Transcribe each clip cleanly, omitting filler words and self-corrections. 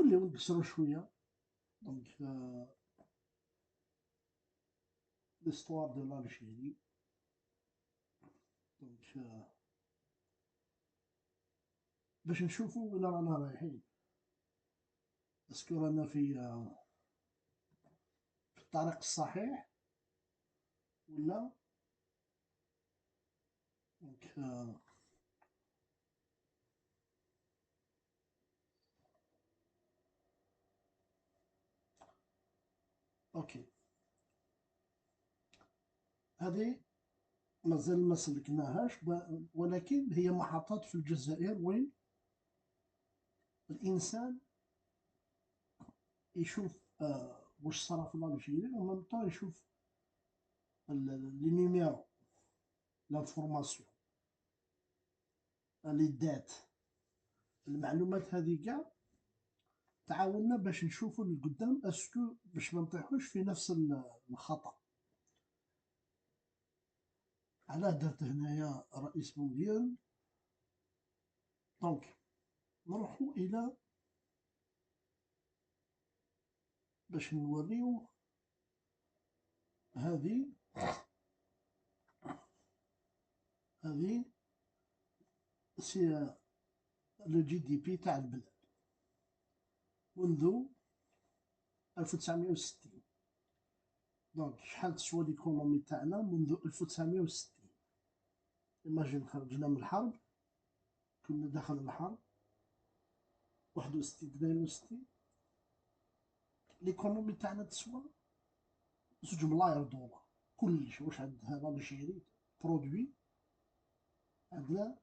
نوليو نكسرو شوية. دونك ليستوار دو لالجيري. دونك باش نشوفو وين رانا رايحين، اسكو رانا في الطريق الصحيح ولا. دونك اوكي، هذه مازال ما سلكناهاش، ولكن هي محطات في الجزائر وين الإنسان يشوف واش صرا في الجزائر، ومن طون يشوف لي نيميرو، لانفورماسيون، لي دات، المعلومات هذه كاع تعاوننا باش نشوفوا لقدام، اسكو باش ما نطيحوش في نفس الخطأ. علاه درت هنايا رئيس مونديال. دونك نروحو الى باش نوريو هذه سي لو جي دي بي تاع البلاد منذ 1960. دونك شحال تسوى ليكونومي تاعنا منذ 1960؟ ايماجين خرجنا من الحرب، كنا داخل الحرب 61 62، ليكونومي تاعنا تسوى 2 ملاير دولار. كلش واش عندها الجيري برودوي، عندنا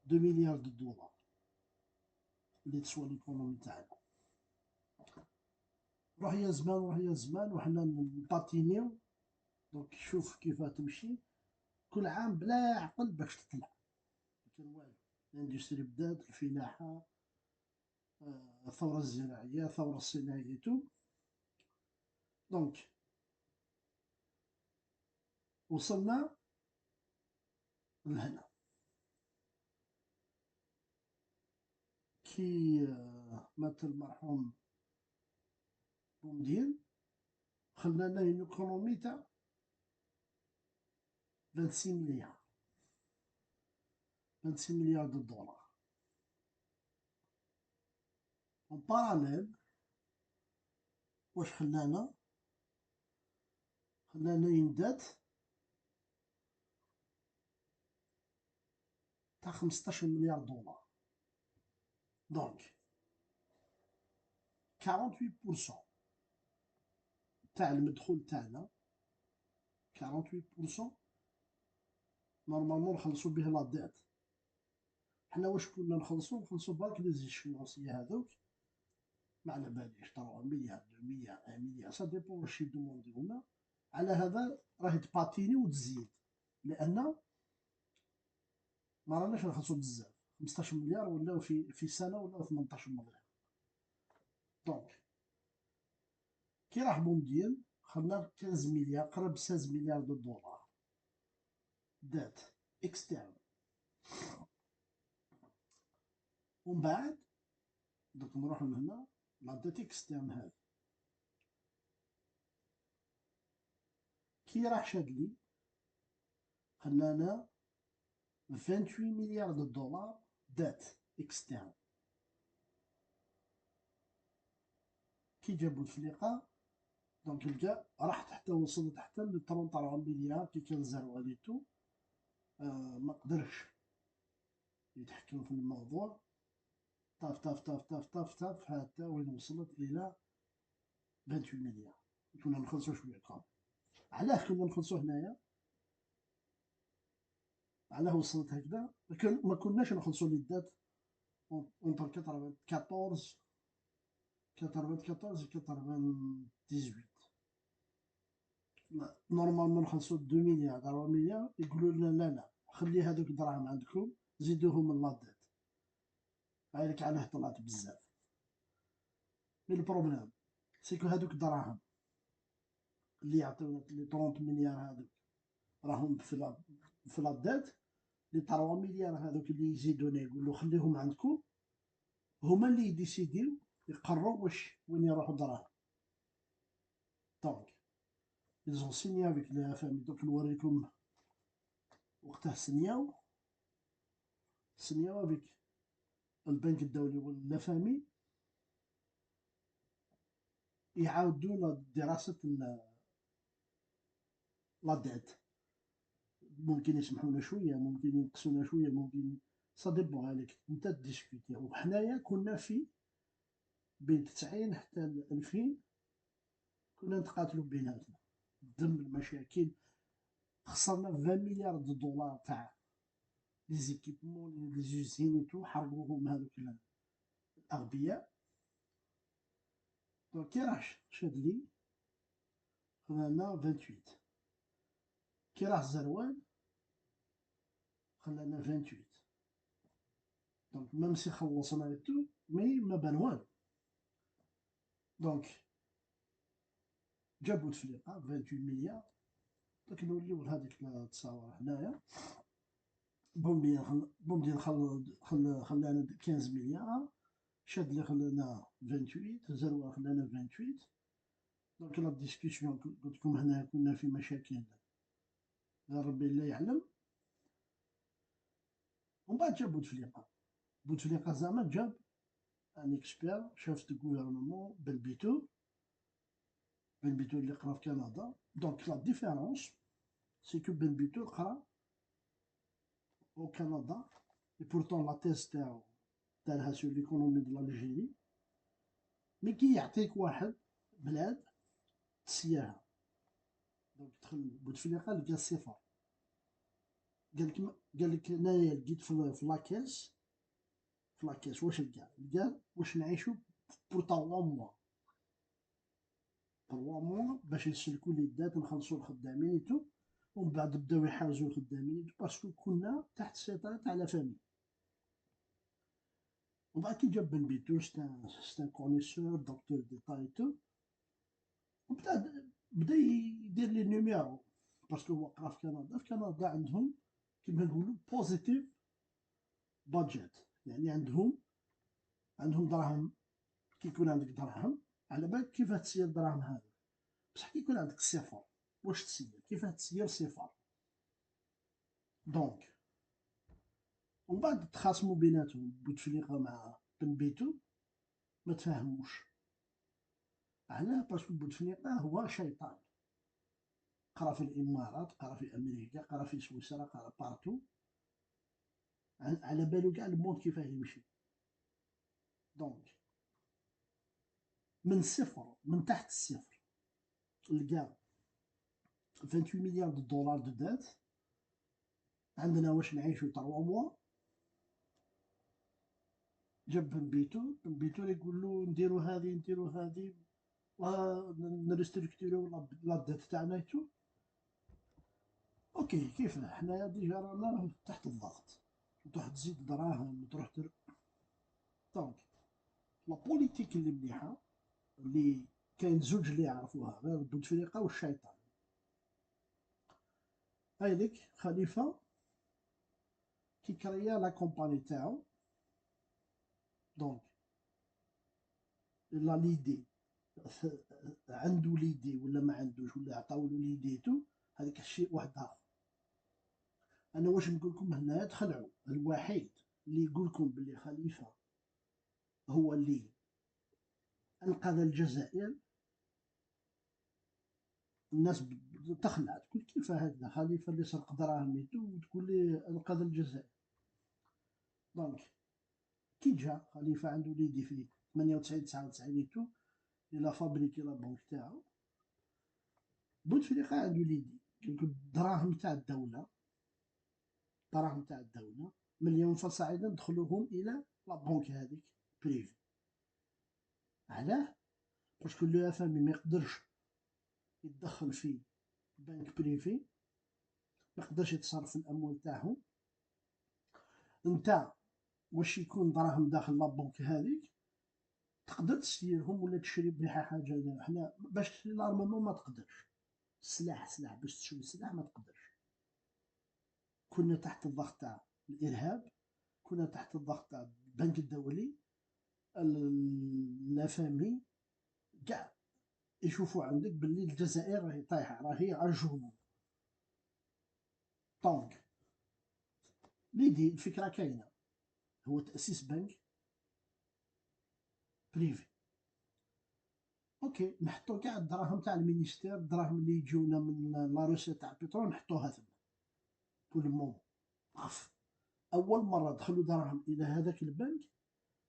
2 مليار دولار اللي تسوى ليكونومي تاعنا. روح يا زمان، روح يا زمان، وحنا نباتينيو. دونك شوف كيفاه تمشي كل عام بلا عقل باش تطلع، ما كان والو. الاندستري بدات، الفلاحة، الثورة الزراعية، الثورة الصناعية تو. دونك وصلنا لهنا. كي مات المرحوم بومدين، خلانا اون ايكونومي تاع 26 مليار، 26 مليار دو دولار. اون باراليل واش خلانا يندات تاع 15 مليار دولار. دونك 48% تاع المدخول تاعنا، 48% نورمالمون نخلصو به لا ديت. حنا واش كنا نخلصو برك لي زيشونونسيي هذوك، ما على باليش 3 مليار 2 مليار 1 مليار، سا ديبون واش يدومونديونا. على هذا راهي تباتيني وتزيد، لان ما راناش نخلصو بزاف. 15 مليار ولاو في سنه ولاو 18 مليار. دونك كي راح بومدين خدنا 15 مليار، قرب 16 مليار دو دولار دات اكسترن. ومن بعد دوك نروح لهنا لا دات اكسترن هذه كي راح شادلي خلانا 28 مليار دو دولار دات اكسترن. كي جابو الفليقة دونك لقى راحت حتى وصلت حتى ل 33 مليار. كي كان زرواليتو ما قدرش يتحكم في الموضوع، طاف طاف طاف طاف طاف طاف حتى وين وصلت إلى 28 مليار. كنا نخلصو شوية كام. علاه كنا نخلصو هنايا؟ علاه وصلت هكذا؟ ما كناش نخلصو لي دات اونتر 94 و 98. نورمالمون نخلصو 2 مليار 3 مليار، يقولوا لنا لا لا خلي هذوك الدراهم عندكم زيدوهم من لا ديت. هايلك علاه طلعت بزاف. مي البروبليم سيكو هذوك الدراهم اللي يعطيونا لي 30 مليار هذوك راهم في لا ديت. لي 3 مليار هذوك اللي يزيدونا يقولوا خليهم عندكم، هما اللي يديسيديو يقرروا وين يروحوا دراهم. دونك ils ont signé avec la famille. دوك نوريكم وقتها سنياو افيك البنك الدولي ولا فامي يعاودوا دراسة لا ديت. ممكن يسمحونا شوية، ممكن ينقصونا شوية، ممكن سا ديبون عليك انت ديسكوتي. وحنايا كنا في بين 90 حتى 2000 كنا نتقاتلوا بيناتنا ضمن المشاكل. خسرنا 20 مليار دو دولار تاع لي زيكيبمون لي زوزين تو، حرقوهم هذوك الأغبياء. دونك كي راح شاد لي خلانا 28، كي راح زروان خلانا 28. دونك ميم سي خلصنا تو مي ما بان والو. دونك جا بوتفليقة 28 مليار. دونك نوليو لهاديك التصاور هنايا. بومدين خلانا 15 مليار، شادلي خلانا 28، زروان خلانا 28. دونك لا ديسكسيون قلتلكم هنا كنا في مشاكل غير ربي لا يعلم. ومن بعد جا بوتفليقة. بوتفليقة زعما جاب ان اكسبير شاف دو غوفرنمون بلبيتو اللي قرا في كندا. دونك لا ديفيرونس سي كو بلبيتو قرا au Canada et pourtant la thèse تاعها sur l'économie de l'Algérie. مي كي يعطيك واحد بلاد تسياها. دونك دخل بوتفليقة لقى الصفر. قالك انايا لقيت في لاكاس واش لقى واش نعيشو بور 3 موا باش نسلكو اليدات ونخلصو الخدامين تو. ومن بعد بداو يحرزو الخدامين باسكو كنا تحت السيطرة تاع لا فامي. ومن بعد كي جاب بن بيتو ستان كونيسور دكتور ديتا اي تو. بدا يدير لي نيميرو باسكو هو قرا في كندا. في كندا عندهم كيما نقولو بوزيتيف بادجيت، يعني عندهم دراهم. كي يكون عندك دراهم على بالك كيفاه تسير الدراهم هذا. بصح كي يكون عندك صفر واش تسير؟ كيفاه تسير صفر؟ دونك ومن بعد تخاصموا بيناتهم بوتفليقة مع بن بيتو ما تفاهموش. علاه؟ باسكو بوتفليقة هو شيطان. قرا في الامارات، قرا في امريكا، قرا في سويسرا، قرا بارتو. على بالو كاع الموند كيفاه يمشي. دونك من الصفر، من تحت الصفر، لقى 28 مليار دو دولار دو دات. عندنا واش نعيشو 3 موا. جاب بن بيتو يقولو نديرو هادي نريستركتوريو لا دات تاعنا تو. اوكي كيف حنايا ديجا رانا تحت الضغط، تروح تزيد دراهم تروح دونك لا بوليتيك اللي مليحة اللي كاين زوج اللي يعرفوها غير بوتفليقة والشيطان. هايديك خليفة كي كريا لا كومباني تاعو. دونك لا ليدي عندو ليدي ولا ما عندوش ولا عطاولو ليديتو هذاك الشيء واحد اخر. انا واش نقولكم هنا تخلعوا. الوحيد اللي يقولكم بلي خليفة هو اللي انقذ الجزائر الناس تخلع تقول كيف هذا خليفة اللي سرق دراهميتو وتقول لي انقذ الجزائر. دونك كي جا خليفة عنده ليدي في 98 99 تو الى فابريكي لا بنك تاعو. بوتفليقة عنده ليدي الدراهم تاع الدولة، مليون فصاعدا دخلوهم الى لا بنك هذيك بريفي. علاه؟ باسكو لو اف ام ما يقدرش يتدخل في بنك بريفي، ما يقدرش يتصرف الاموال تاعهم. انت واش يكون دراهم داخل لا بنك هذيك تقدر تسيرهم ولا تشري بها حاجه. حنا باش تشري لارمامون ما تقدرش، سلاح باش تشري سلاح ما تقدرش. كنا تحت الضغط تاع الارهاب، كنا تحت الضغط تاع البنك الدولي. لا فامي كاع يشوفوا عندك باللي الجزائر راهي طايحة، راهي عالجنون. دونك ليدي الفكرة كاينة، هو تأسيس بنك بريفي. اوكي، نحطو كاع الدراهم تاع المينيستير، الدراهم اللي يجونا من لا روسيت تاع البترول نحطوها ثما بور لو مومون. خف اول مره دخلوا دراهم الى هذاك البنك،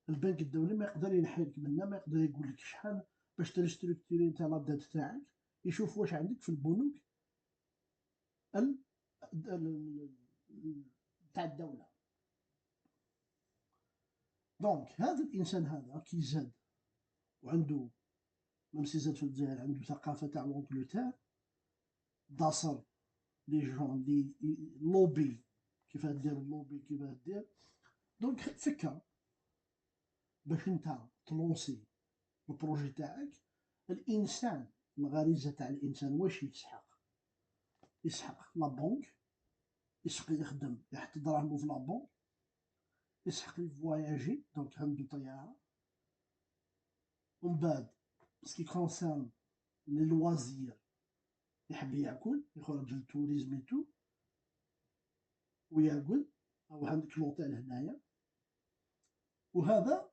البنك الدولي ما يقدر ينحيلك منه، ما يقدر يقول لك شحال باش تريستركتوري نتا لا دات تاعك، يشوف واش عندك في البنوك تاع الدوله. دونك هذا الانسان هذا كي زاد وعنده، ميم زاد في الجزائر عنده ثقافه تاع لونجلتير، داصر لي جون لي لوبي، كيفاه دير اللوبي كيفاه دير. دونك فكر باش نتا تلونسي البروجي تاعك. الانسان، الغريزه تاع الانسان واش يسحق؟ يسحق لا بنك، يسحق يخدم يحط دراهمو في لا بنك، يسحق يفواياجي دونك عنده طياره، ومن بعد سكي كونسيرن لي لوازير يحب ياكل يخرج للتوريزم ايتو وياكل، او عندك لوطيل هنايا. وهذا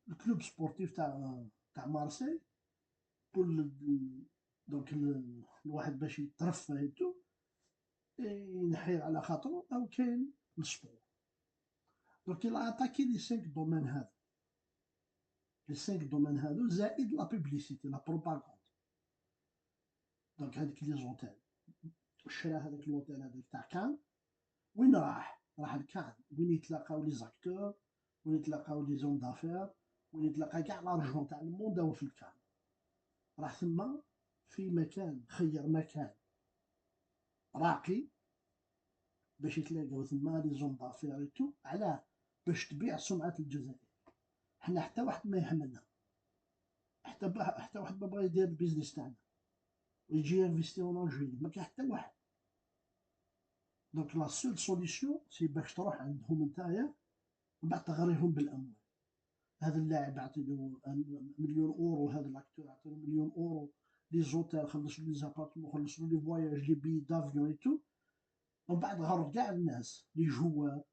الكلوب سبورتيف تاع مارسيل بول، دونك الواحد باش يترفه ايتو ينحي على خاطرو، او كاين السبور. دونك il a attaqué les 5 domaines هذا، les 5 domaines هذو زائد لا بوبليسيتي لا بروباغوند. دونك هذيك لي زونتيل، شرا هذاك لوطيل هذاك تاع كان، وين راح لكان وين يتلاقاو لي زاكتور، وين يتلاقاو لي زون دافير، وين يتلاقى كاع لارجون تاع الموند هو في الكان. راح ثما في مكان، خير مكان راقي باش يتلاقاو ثما لي زون دافير ايتو. علاه؟ باش تبيع سمعة الجزائر. حنا حتى واحد ما يحملنا، حتى واحد ما بغا يدير البيزنس تاعنا ويجي انفيستي اون الجيري، ما كاين حتى واحد. دونك لا سول سوليسيون سي باش تروح عندهم نتايا ومن بعد تغريهم بالاموال. هذا اللاعب اعطيله مليون اورو، هذا الاكتور اعطيله مليون اورو، لي زوتيل خلصوا لي زابارتمون، خلصوا لي فواياج لي بي دافيون ايتو، ومن بعد غرض كاع الناس لي جوار،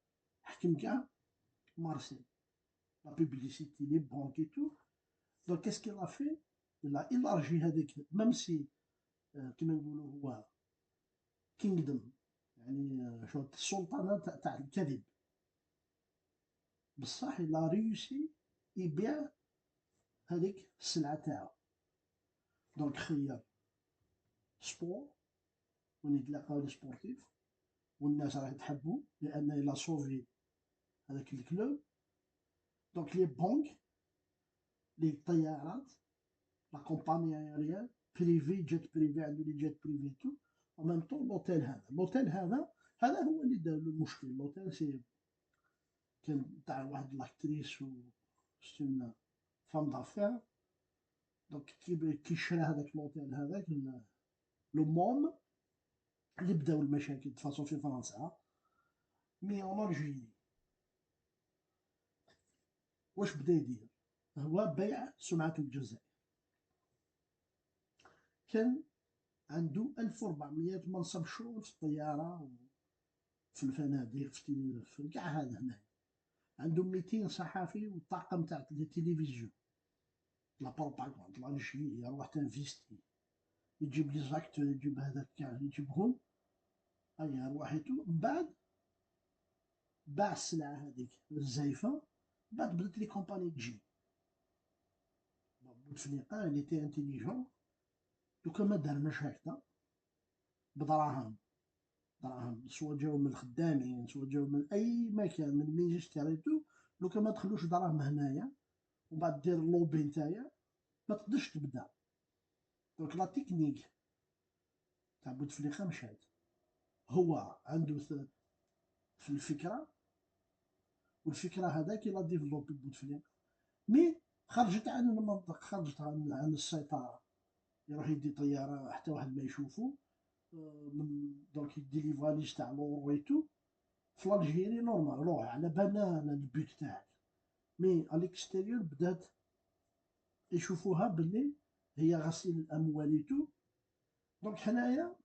حكم كاع مارسيل لا بوبليسيتي لي بونك ايتو. دونك كيس كيل ا في؟ إلا إلارجي هذيك ميم سي كيما نقولو هو كينغدم، يعني شغل السلطنة تاع الكذب، بصح إلا ريوسي يبيع هذيك السلعة تاعو. دونك خير سبور وين يتلاقاو لي سبورتيف والناس راهي تحبو لأن إلا صوفي هذاك الكلوب. دونك لي بونك، لي طيارات، لا كومباني ايريان بريفي، جيت بريفي، عنده لي جيت بريفي تو. و ميم طون لوتيل هذا، لوتيل هذا هو اللي دار له المشكل. لوتيل سي كان تاع واحد لاكتريس و سي اون فام دافير. دونك كي شرا هذاك لوتيل هذاك لو موم اللي بداو المشاكل فاصون في فرنسا. مي اون الجيري واش بدا يدير؟ هو بيع سمعة الجزائر. كان عنده 1400 منصب شغل في الطيارة، في الفنادق، في كاع هذا هنا. عنده 200 صحفي وطاقم تاع التلفزيون، لا بروباغوند لا جي روح تنفيستي، يجيب لي زاكتور، يجيب هذاك كاع يجيبهم، ايا روحيتو. من بعد باع السلعة هذيك الزايفة، من بعد بدات لي كومباني تجي. بوتفليقة اللي تي انتيليجون، دوكا ما دارناش هكذا بدراهم، دراهم سوا جاو من الخدامين سوا جاو من اي مكان من المينيستير ايتو. دوكا ما دخلوش دراهم هنايا ومن بعد دير لوبي نتايا ما تقدرش تبدا. دونك لا تكنيك تاع بوتفليقة مشات، هو عنده في الفكرة، والفكرة هذاك لا ديفلوبي بوتفليقة. مي خرجت عن المنطق، خرجت عن السيطرة. يروح يدي طيارة حتى واحد ما يشوفو، من دونك يدي لي فاليز تاع لورو ايتو. في الجيري نورمال روح على بالنا البيت تاعك. مي على الاكستيريور بدات يشوفوها باللي هي غسيل الاموال تو. دونك حنايا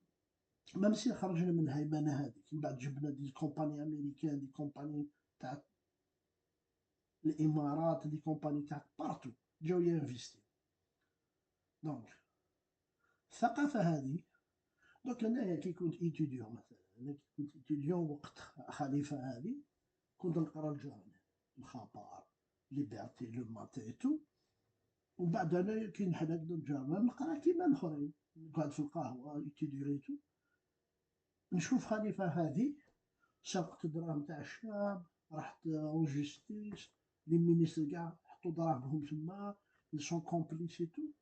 ميم سي خرجنا من الهيمنه هذيك، من بعد جبنا دي كومباني امريكان، دي كومباني تاع الامارات، دي كومباني تاع بارتو جاو ينفيستي. دونك الثقافه هذه، دونك انايا كي كنت ايتيديون مثلا، انا كي كنت ايتيديون وقت خليفه هذه، كنت نقرا الجورنال، الخبر، ليبرتي، لو ماتي اي تو. ومن بعد انايا كي نحل هكذا الجورنال نقرا كيما الاخرين، نقعد في القهوه ايتيديو اي تو، نشوف خليفه هذه سرقت الدراهم تاع الشعب، راحت اون جوستيس، لي مينيستر كاع حطوا دراهمهم تما، ils sont complices et tout.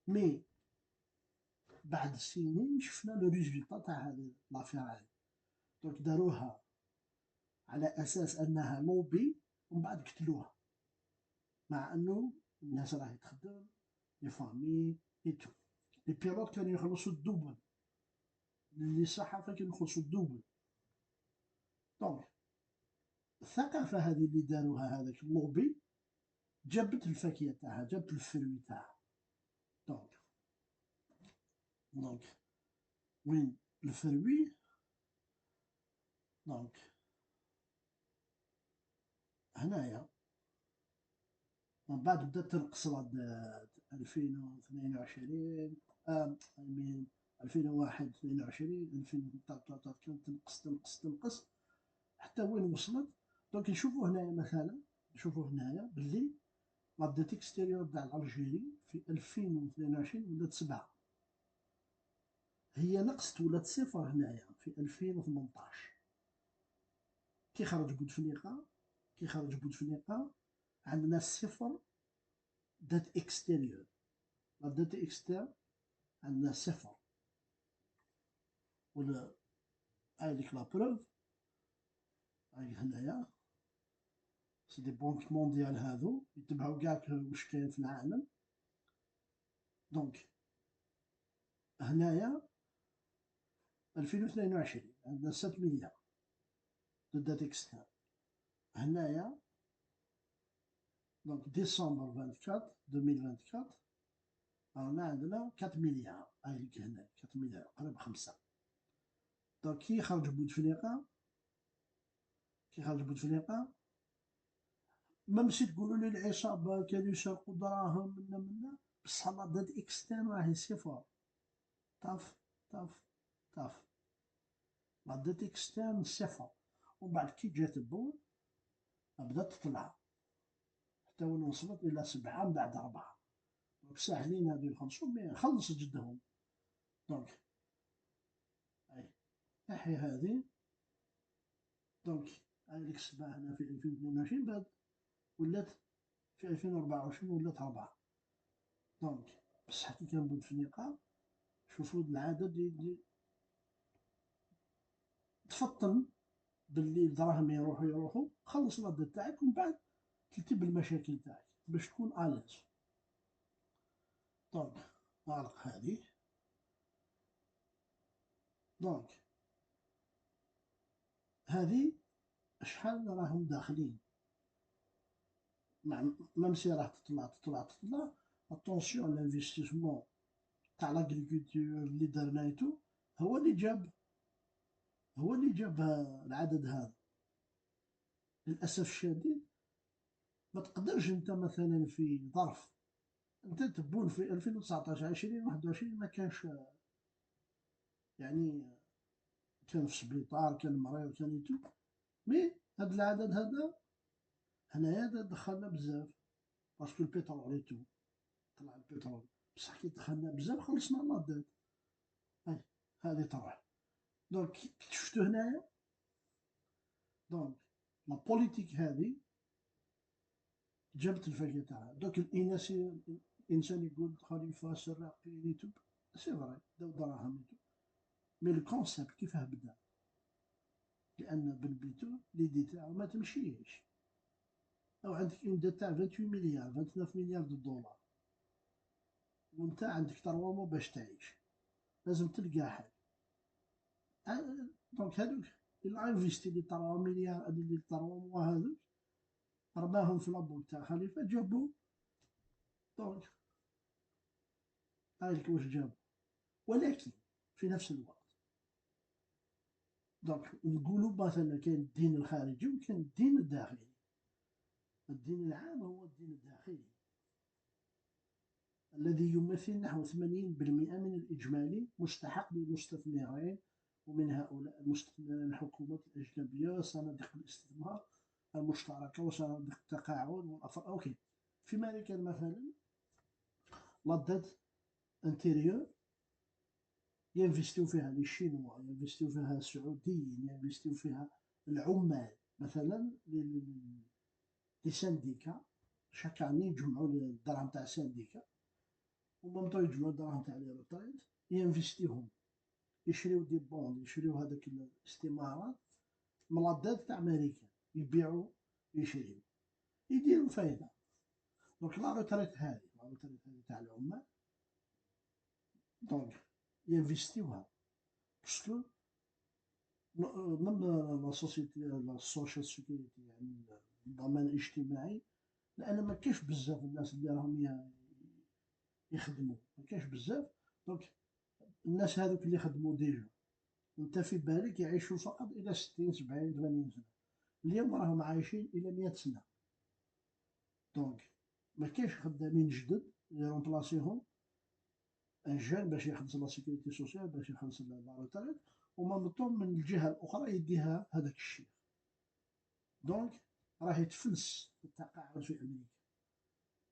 مي بعد السنين شفنا لو ريزولتا تاع هذه لافير هذه. دونك داروها على اساس انها لوبي، ومن بعد قتلوها، مع انه الناس راهي تخدم، لي فامي اي تو. لي بيلوت كانوا يخلصوا الدوبل، لي الصحافه كانوا يخلصوا الدوبل. دونك الثقافه هذه اللي داروها هذاك اللوبي جابت الفاكهه تاعها، جابت الفروي تاعها. دونك دونك وين الفروي. دونك هنايا من بعد بدات تنقص العداد 2022، من 2001 22 2023 كانت تنقص تنقص تنقص حتى وين وصلت. دونك نشوفوا هنايا مثلا، نشوفوا هنايا باللي لا ديت اكستيريور تاع الجيري في 2022 ولات 7، هي نقصت ولات صفر هنايا في 2018. كي خرج بوتفليقه، كي خرج بوتفليقه عندنا صفر دات اكستيريور، لا دات اكستير عندنا صفر. ولا هايديك لا بروف، هاي هنايا سي دي بونك مونديال هادو يتبعو كاع واش كاين في العالم. دونك هنايا 2022 عندنا 7 مليار دو دات اكستير. هنايا دونك ديسمبر 24 2024 رانا عندنا 4 مليار، هايديك هنا 4 مليار قريب 5. دونك كي خرج بوتفليقه، كي خرج بوتفليقه ميم سي تقولوا لي العصابه كانوا يسرقوا دراهم منا بصح لا دات اكسترن راهي صفر. طاف طاف طاف، لا دات اكسترن صفر. ومن بعد كي جات البول بدات تطلع حتى وين وصلت الى 7 من بعد 4. دونك ساهلين هادو يخلصوا، مي خلص جدهم. دونك اي نحي هذه. دونك هاذيك السبعة هنا في 2022 بعد ولات في 2024 ولات 4. دونك بصح كي كان بوتفليقه شوفوا العدد تفطن باللي الدراهم يروحوا، خلص الردة تاعك ومن بعد تكتب المشاكل تاعك باش تكون ألاز. دونك نغلق هذه. دونك هذه شحال راهم داخلين، ميم سي راه تطلع تطلع تطلع. اتونسيون الانفستيسمون تاع لاغريكولتور اللي درنايتو هو اللي جاب، هو اللي جاب العدد هذا. للاسف الشديد ما تقدرش انت مثلا في ظرف، انت تبون في 2019 2021 ما كانش يعني، كان في السبيطار، كان مريض، كان يتو. مي هاد العدد هذا هنايا دخلنا بزاف باسكو البترول يتو، طلع البترول. بصح كي دخلنا بزاف خلصنا اللاضات. هاي هذه تروح. دونك كي شفتو هنايا، دونك لا بوليتيك هذه جابت الفايدة تاعها. دونك الانسان يقول خليفة سراقين يتو، سي فري داو دراهم يتو، مي الكونسيبت كيفاه بدا؟ لان بالبيتو ليدي تاعو ما تمشيش. او عندك اون ديت تاع 28 مليار 29 مليار دو دولار، وانت عندك ترومو باش تعيش، لازم تلقى حل. دونك هادوك اللي انفيستي لي 3 مليار اللي ترومو هادوك رماهم في لابول تاع خليفه، جابو دونك هايلك واش جابوا. ولكن في نفس الوقت دونك نقولوا مثلا كاين الدين الخارجي وكاين الدين الداخلي. الدين العام هو الدين الداخلي الذي يمثل نحو 80% من الإجمالي مستحق للمستثمرين، ومن هؤلاء المستثمرين الحكومات الأجنبية، صناديق الاستثمار المشتركة وصناديق التقاعد والأفراد. أوكي. في أمريكا مثلا لا ديت انتيريور ينفستيو فيها لي شينوا، ينفستيو فيها السعوديين، ينفستيو فيها العمال مثلا. لي سانديكا شاك اني يجمعوا الدراهم تاع السانديكا، ومامطو يجمعوا الدراهم تاع لي روتريت ينفستيوهم، يشريو دي بوند، يشريو هذاك الاستمارات من لا ديت تاع أمريكا، يبيعوا يشريو يديروا فايدة. دونك لا روتريت هذه تاع العمال دونك ينفستيوها باسكو من لا سوسيتي لا السوشيال سيكوريتي، يعني الضمان الاجتماعي، لان ما كاينش بزاف الناس اللي راهم يخدموا، ما كاينش بزاف. دونك الناس هذوك اللي خدموا ديجا انت في بالك يعيشوا فقط الى 60 70 80 سنه، اليوم راهم عايشين الى 100 سنه. دونك ما كاينش خدامين جدد اللي رومبلاسيهم ان جون باش يخلص لا سيكوريتي سوسيال، باش يخلص لا روتريت، وما مطلوب من الجهه الاخرى يديها هذاك الشيء. دونك راه يتفلس التقاعد في امريكا.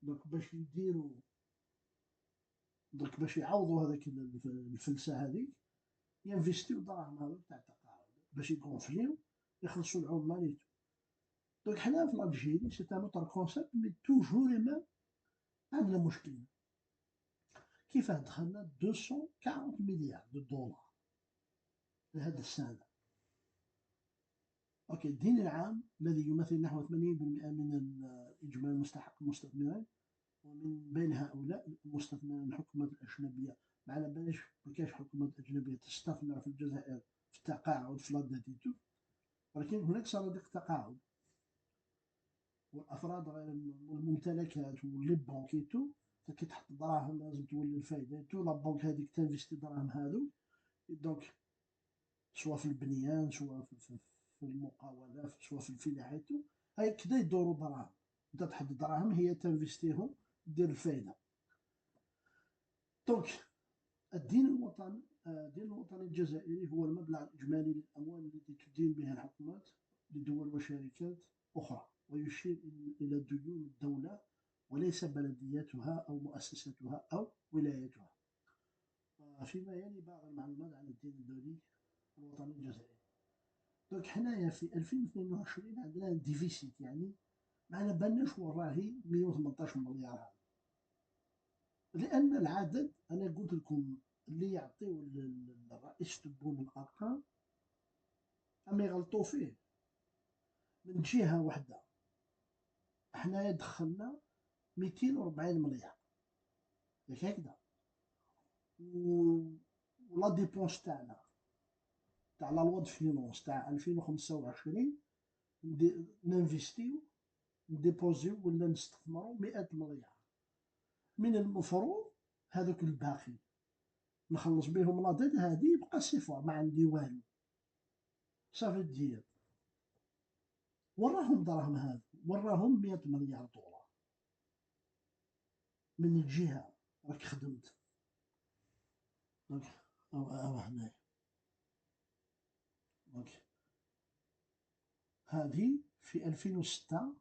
دونك باش يديروا، دونك باش يعوضوا هذاك الفلسه هذيك، ينفستيو الدراهم هذوك تاع التقاعد باش يكونفليو يخلصوا العمال. دونك حنا في الجيري سي ان اوتر كونسيبت مي توجور ميم عندنا مشكله. كيفاه دخلنا 240 مليار دو دولار لهذا السنه. اوكي. الدين العام الذي يمثل نحو 80% من الاجمالي المستحق المستثمرين، ومن بين هؤلاء المستثمرين الحكومات الأجنبية. ما على باليش ما كاينش حكومات أجنبية تستثمر في الجزائر في التقاعد في لاداتيتو، ولكن هناك صناديق تقاعد والأفراد غير الممتلكات ولي بونكيتو. كي تحط دراهم لازم تولي الفايدة تو لا بونك هذيك تنفيستي دراهم هذو. دونك سواء في البنيان، سواء في المقاولات، سواء في الفلاحة، هاي كدا يدوروا دراهم. انت تحط دراهم هي تنفيستيهم دير الفايدة. دونك الدين الوطني، الدين الوطني الجزائري هو المبلغ الإجمالي للأموال التي تدين بها الحكومات لدول وشركات أخرى، ويشير إلى ديون الدولة وليس بلدياتها أو مؤسساتها أو ولايتها. فيما يلي بعض المعلومات عن الدين الدولي الوطني الجزائري. دونك حنايا في 2022 عندنا ديفيسيت، يعني ما على بالناش وين راهي 118 مليار هذا، لأن العدد أنا قلت لكم اللي يعطيو الرئيس تبون الأرقام أما يغلطوا فيه. من جهة واحدة حنايا دخلنا 240 مليار ياك هكذا، ولا ديبونس تاعنا تاع لا لوا دو فينونس تاع 2025 ننفيستيو نديبوزيو ولا نستثمروا 100 مليار. من المفروض هذوك الباقي نخلص بهم لا ديت هادي يبقى صفر، ما عندي والو. صافي دير وراهم دراهم هذا، وراهم 100 مليار دولار من الجهة راك خدمت. دونك أو هنايا دونك هذه في 2006.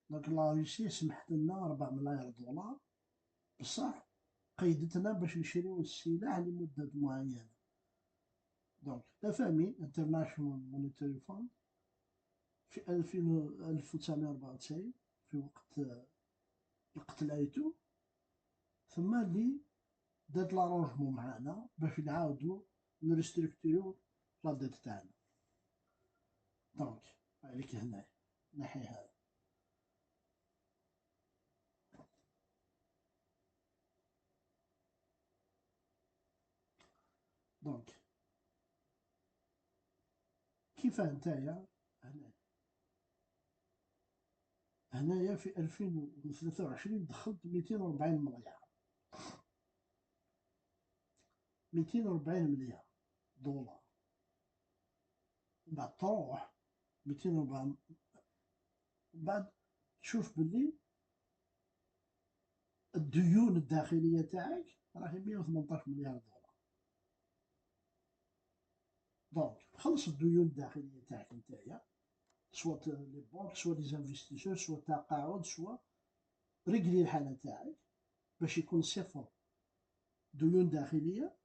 دونك لا روسيا سمحت لنا 4 ملاير دولار، بصح قيدتنا باش نشريو السلاح لمدة معينة. دونك الFMI انترناشونال مونيتري فوند في 1994 في وقت القتل ايتو، ثم اللي دات لارونجمون معانا باش نعاودو نريستركتوريو لا ديت تاعنا. دونك عليك هنايا نحي هذا. دونك كيف نتايا هنا هنايا في 2023 دخلت 240 مليار، 240 مليار دولار. بعد تروح 240، بعد تشوف باللي الديون الداخلية تاعك راهي 118 مليار دولار. دونك خلص الديون الداخلية تاعك نتايا، سوا لي بونك سوا لي زانفستيسور سوا تقاعد سوا رجلي الحالة تاعك باش يكون صفر ديون داخلية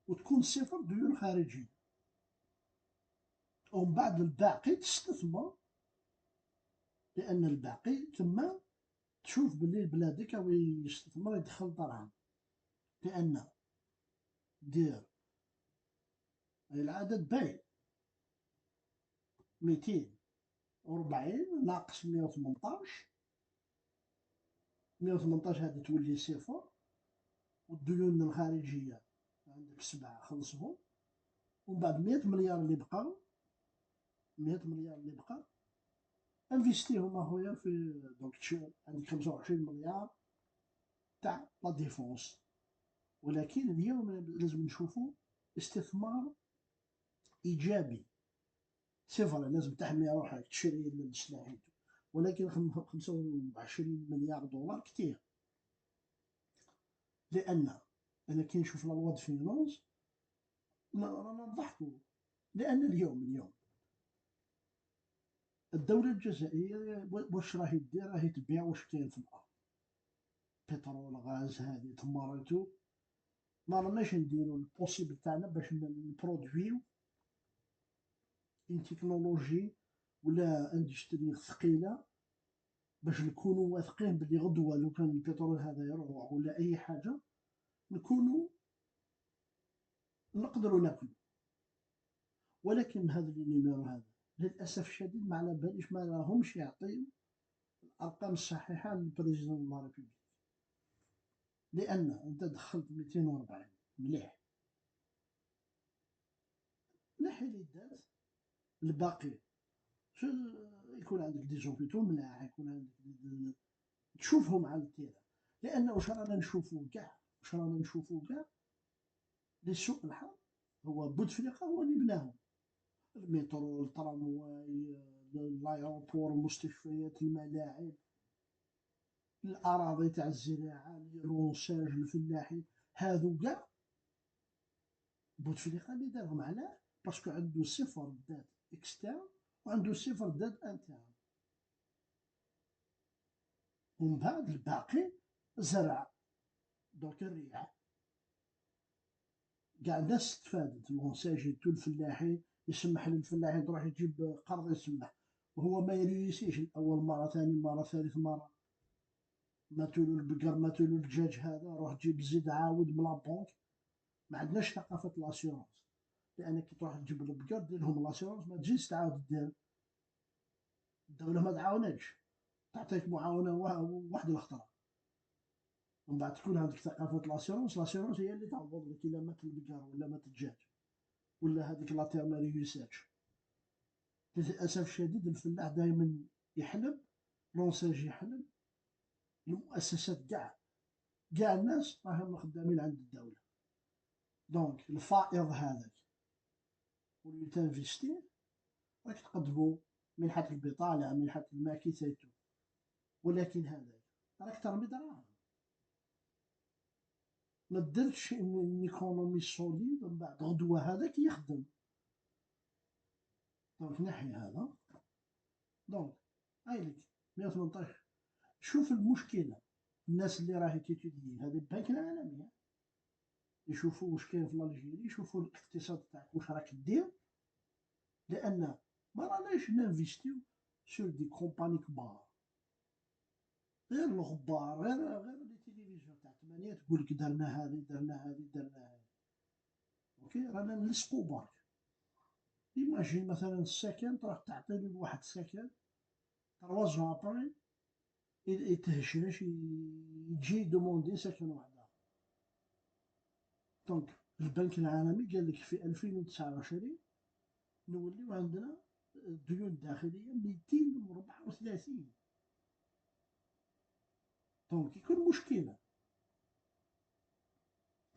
وتكون صفر ديون خارجية. ومن بعد الباقي تستثمر، لأن الباقي تما تشوف باللي بلادك وين يستثمر يدخل دراهم. لأن دير العدد باين 240 ناقص 118، 118 هذه تولي صفر، والديون الخارجية عندك 7 خلصهم، ومن بعد 100 مليار اللي بقاو، 100 مليار اللي بقى انفيستيهم اخويا في دونك عندك 25 مليار تاع لا ديفونس. ولكن اليوم لازم نشوفوا استثمار ايجابي. صفر لازم تحمي روحك تشري السلاح، ولكن 25 مليار دولار كتير. لان انا كي نشوف لا لوا دو فينونس رانا نضحكوا. لان اليوم الدولة الجزائرية واش راهي دير؟ راهي تبيع واش كاين في الارض، بترول غاز هذه تمارتو. ما راناش نديرو البوسيبل تاعنا باش نبرودويو اون تكنولوجي ولا اندستري ثقيلة باش نكونو واثقين بلي غدوة لو كان البترول هذا يروح ولا أي حاجة نكونو نقدرو ناكلو. ولكن هذا النيميرو هذا للأسف الشديد ما على باليش، ما راهمش يعطيو الأرقام الصحيحة للبريزيدون دو لا ريبوبليك. لأن أنت دخلت 240 مليح، نحي لي دات الباقي يكون عندك دي زوبيتو ملاح، يكون عندك تشوفهم على التيران. لأن واش رانا نشوفو كاع، واش رانا نشوفو كاع لي سوق الحر هو بوتفليقة هو اللي بناهم. المترو، الترامواي، لايروبور، المستشفيات، الملاعب، الأراضي تاع الزراعة، الرونساج، الفلاحين، هادو كاع بوتفليقة اللي دارهم. علاه؟ باسكو عندو صفر دات اكسترن وعندو صفر دات انترن. ومن بعد الباقي زرع. دونك الريح كاع الناس تفادت، المونساجيتو الفلاحين يسمح للفلاحين تروح يجيب قرض يسمح، وهو ما يريسيش الأول مرة ثاني مرة ثالث مرة. ماتولو البقر ماتولو الدجاج هذا روح جيب زيد عاود من لابونك. ما عندناش ثقافة لاسيورونس. لأن كي تروح تجيب البقر ديرلهم لاسيورونس ما تجيش تعاود دير، الدولة ما تعاونكش، تعطيك معاونة واحدة الأخرى. ومن بعد تكون عندك ثقافة لاسيورونس، لاسيورونس هي اللي تعوض لك إلا مات البقر ولا مات الدجاج ولا هذيك لا ما ريوساتش. للأسف الشديد الفلاح دايما يحلم، لونساج يحلم، المؤسسات كاع الناس راهم خدامين عند الدولة. دونك الفائض هذاك واللي تنفيستيه راك تقدمو منحة البطالة، منحة الماكيسيتو، ولكن هذاك راك ترمي دراهم. ما درتش ان ايكونومي سوليد ومن بعد غدوة هذاك يخدم. دونك نحي هذا. دونك هايليك 118. شوف المشكلة، الناس اللي راهي تيتيدي هذه البنك العالمي يشوفوا واش كاين في الجيري، يشوفوا الاقتصاد تاعك واش راك دير. لان ما راناش ننفيستيو سور دي كومباني كبار، غير الغبار، غير لي تيليفزيون تاع 8 تقول لك درنا هذه درنا هذه درنا هذه. اوكي رانا نلصقوا برك. ايماجين مثلا السكن تروح تعطي لواحد سكن 3 جون ابري يتهشرش يجي يدوموندي سكن واحد اخر. دونك البنك العالمي قال لك في 2029 نوليو عندنا الديون الداخلية 234. دونك يكون مشكله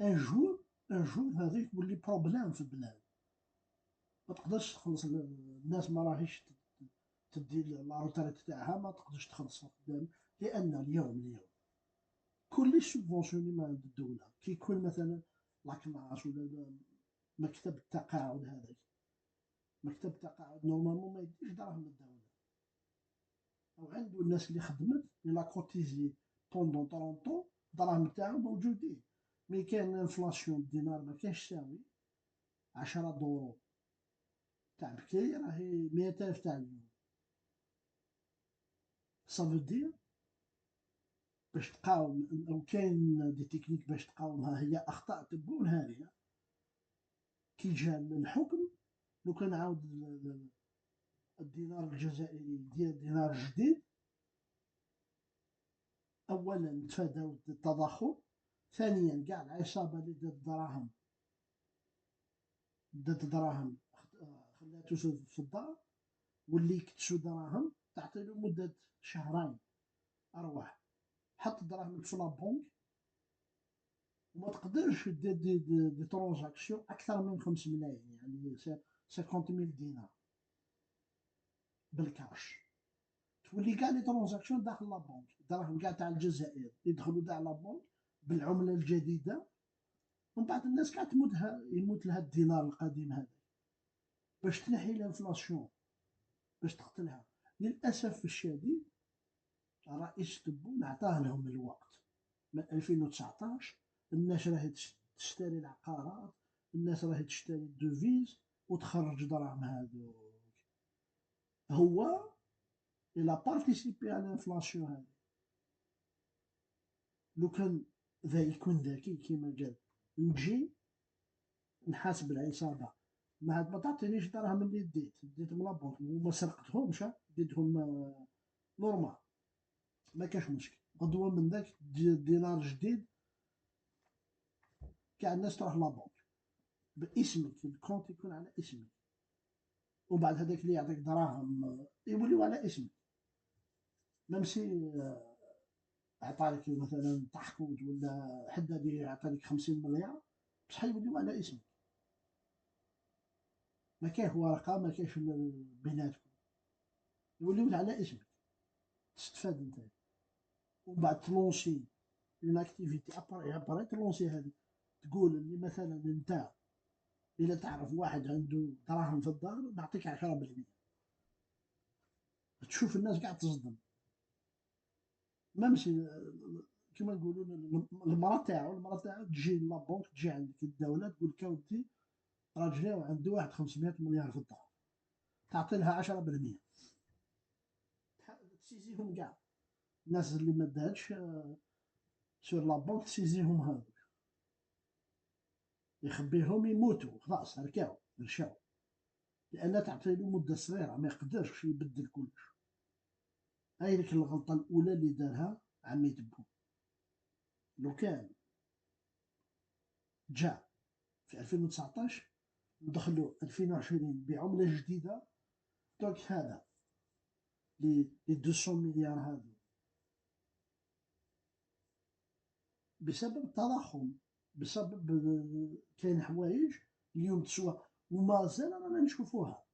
ان جور هذيك تولي بروبليم في البلاد، ما تقدرش تخلص الناس ما راهيش تدي لا روتريت تاعها، ما تقدرش تخلصها قدام، لان اليوم كلش سوبفونسيوني من عند الدوله. كي يكون مثلا لاكناش ولا مكتب التقاعد، هذاك مكتب التقاعد نورمالمون ما يديش دراهم للدوله، او عنده الناس اللي خدمت الى كوتيزي بوندون 30 طون الدراهم تاعهم موجودين. مي كان انفلاسيون الدينار ما كانش ساوي 10 دورو تاع بكري، راهي 100,000 تاع اليوم. صافو دير باش تقاوم، او كاين دي تكنيك باش تقاومها، هي اخطاء تبون هذه. كي جا الحكم، لو كان عاود الدينار الجزائري يدير دينار جديد، اولا تفاداو التضخم، ثانيا كاع العصابه اللي دات دراهم خلاتو في الدار، واللي يكتسو دراهم تعطيلو مده شهرين ارواح. حط دراهمك في لابونك، وما تقدرش دير دي ترونزاكسيون اكثر من 5 ملايين، يعني 50,000 دينار بالكاش. تولي كاع لي ترونزاكسيون داخل لابونك، الدراهم كاع تاع الجزائر يدخلوا كاع لابونك بالعمله الجديده، ومن بعد الناس كاع يموت لها الدينار القديم هذا، باش تنحي الانفلاسيون، باش تقتلها. للاسف الشديد الرئيس تبون عطاه لهم الوقت. من 2019 الناس راهي تشتري العقارات، الناس راهي تشتري الدوفيز وتخرج دراهم هذوك. هو الى بارتيسيبي على الانفلاسيون هذه. لو كان يكون ذكي كيما قال، نجي نحاسب العصابه، ما تعطينيش دراهم اللي ديت من لابونك وما سرقتهمش، ديتهم نورمال، ما كاش مشكل. غدوه من ذاك دينار جديد، كاع الناس تروح لابونك باسمك، الكونت يكون على اسمك، ومن بعد هذاك اللي يعطيك دراهم يوليو على اسمك. ميم سي عطالك مثلا طحكوت ولا حداد يعطيك 50 مليار، بصح يوليو على اسمك، ما كاين ورقه، ما كاينش بيناتكم، يوليو على اسمك، تستفاد انت. ومن بعد تلونسي اون اكتيفيتي ابري تلونسي هذه، تقول اللي مثلا انت الا تعرف واحد عنده دراهم في الدار نعطيك 10%، تشوف الناس قاعد تصدم. ميمسي كيما نقولوا المراه تاعو تجي لابونك، تجي عندك الدوله تقول لك اودي راجلي وعنده واحد 500 مليار في الدار، تعطي لها 10%، تسيزيهم كاع الناس اللي ما داتش سور لابونك، تسيزيهم هذوك، يخبيهم يموتوا خلاص، رشاو، لان تعطي له مده صغيره ما يقدرش يبدل كلش. هاي ديك الغلطه الاولى اللي دارها عمي تبو. لو كان جا في 2019 ندخلوا 2020 بعمله جديده، دونك هذا لي 200 مليار هذو بسبب التضخم، بسبب كاين حوايج اليوم تسوى ومازال رانا نشوفوها.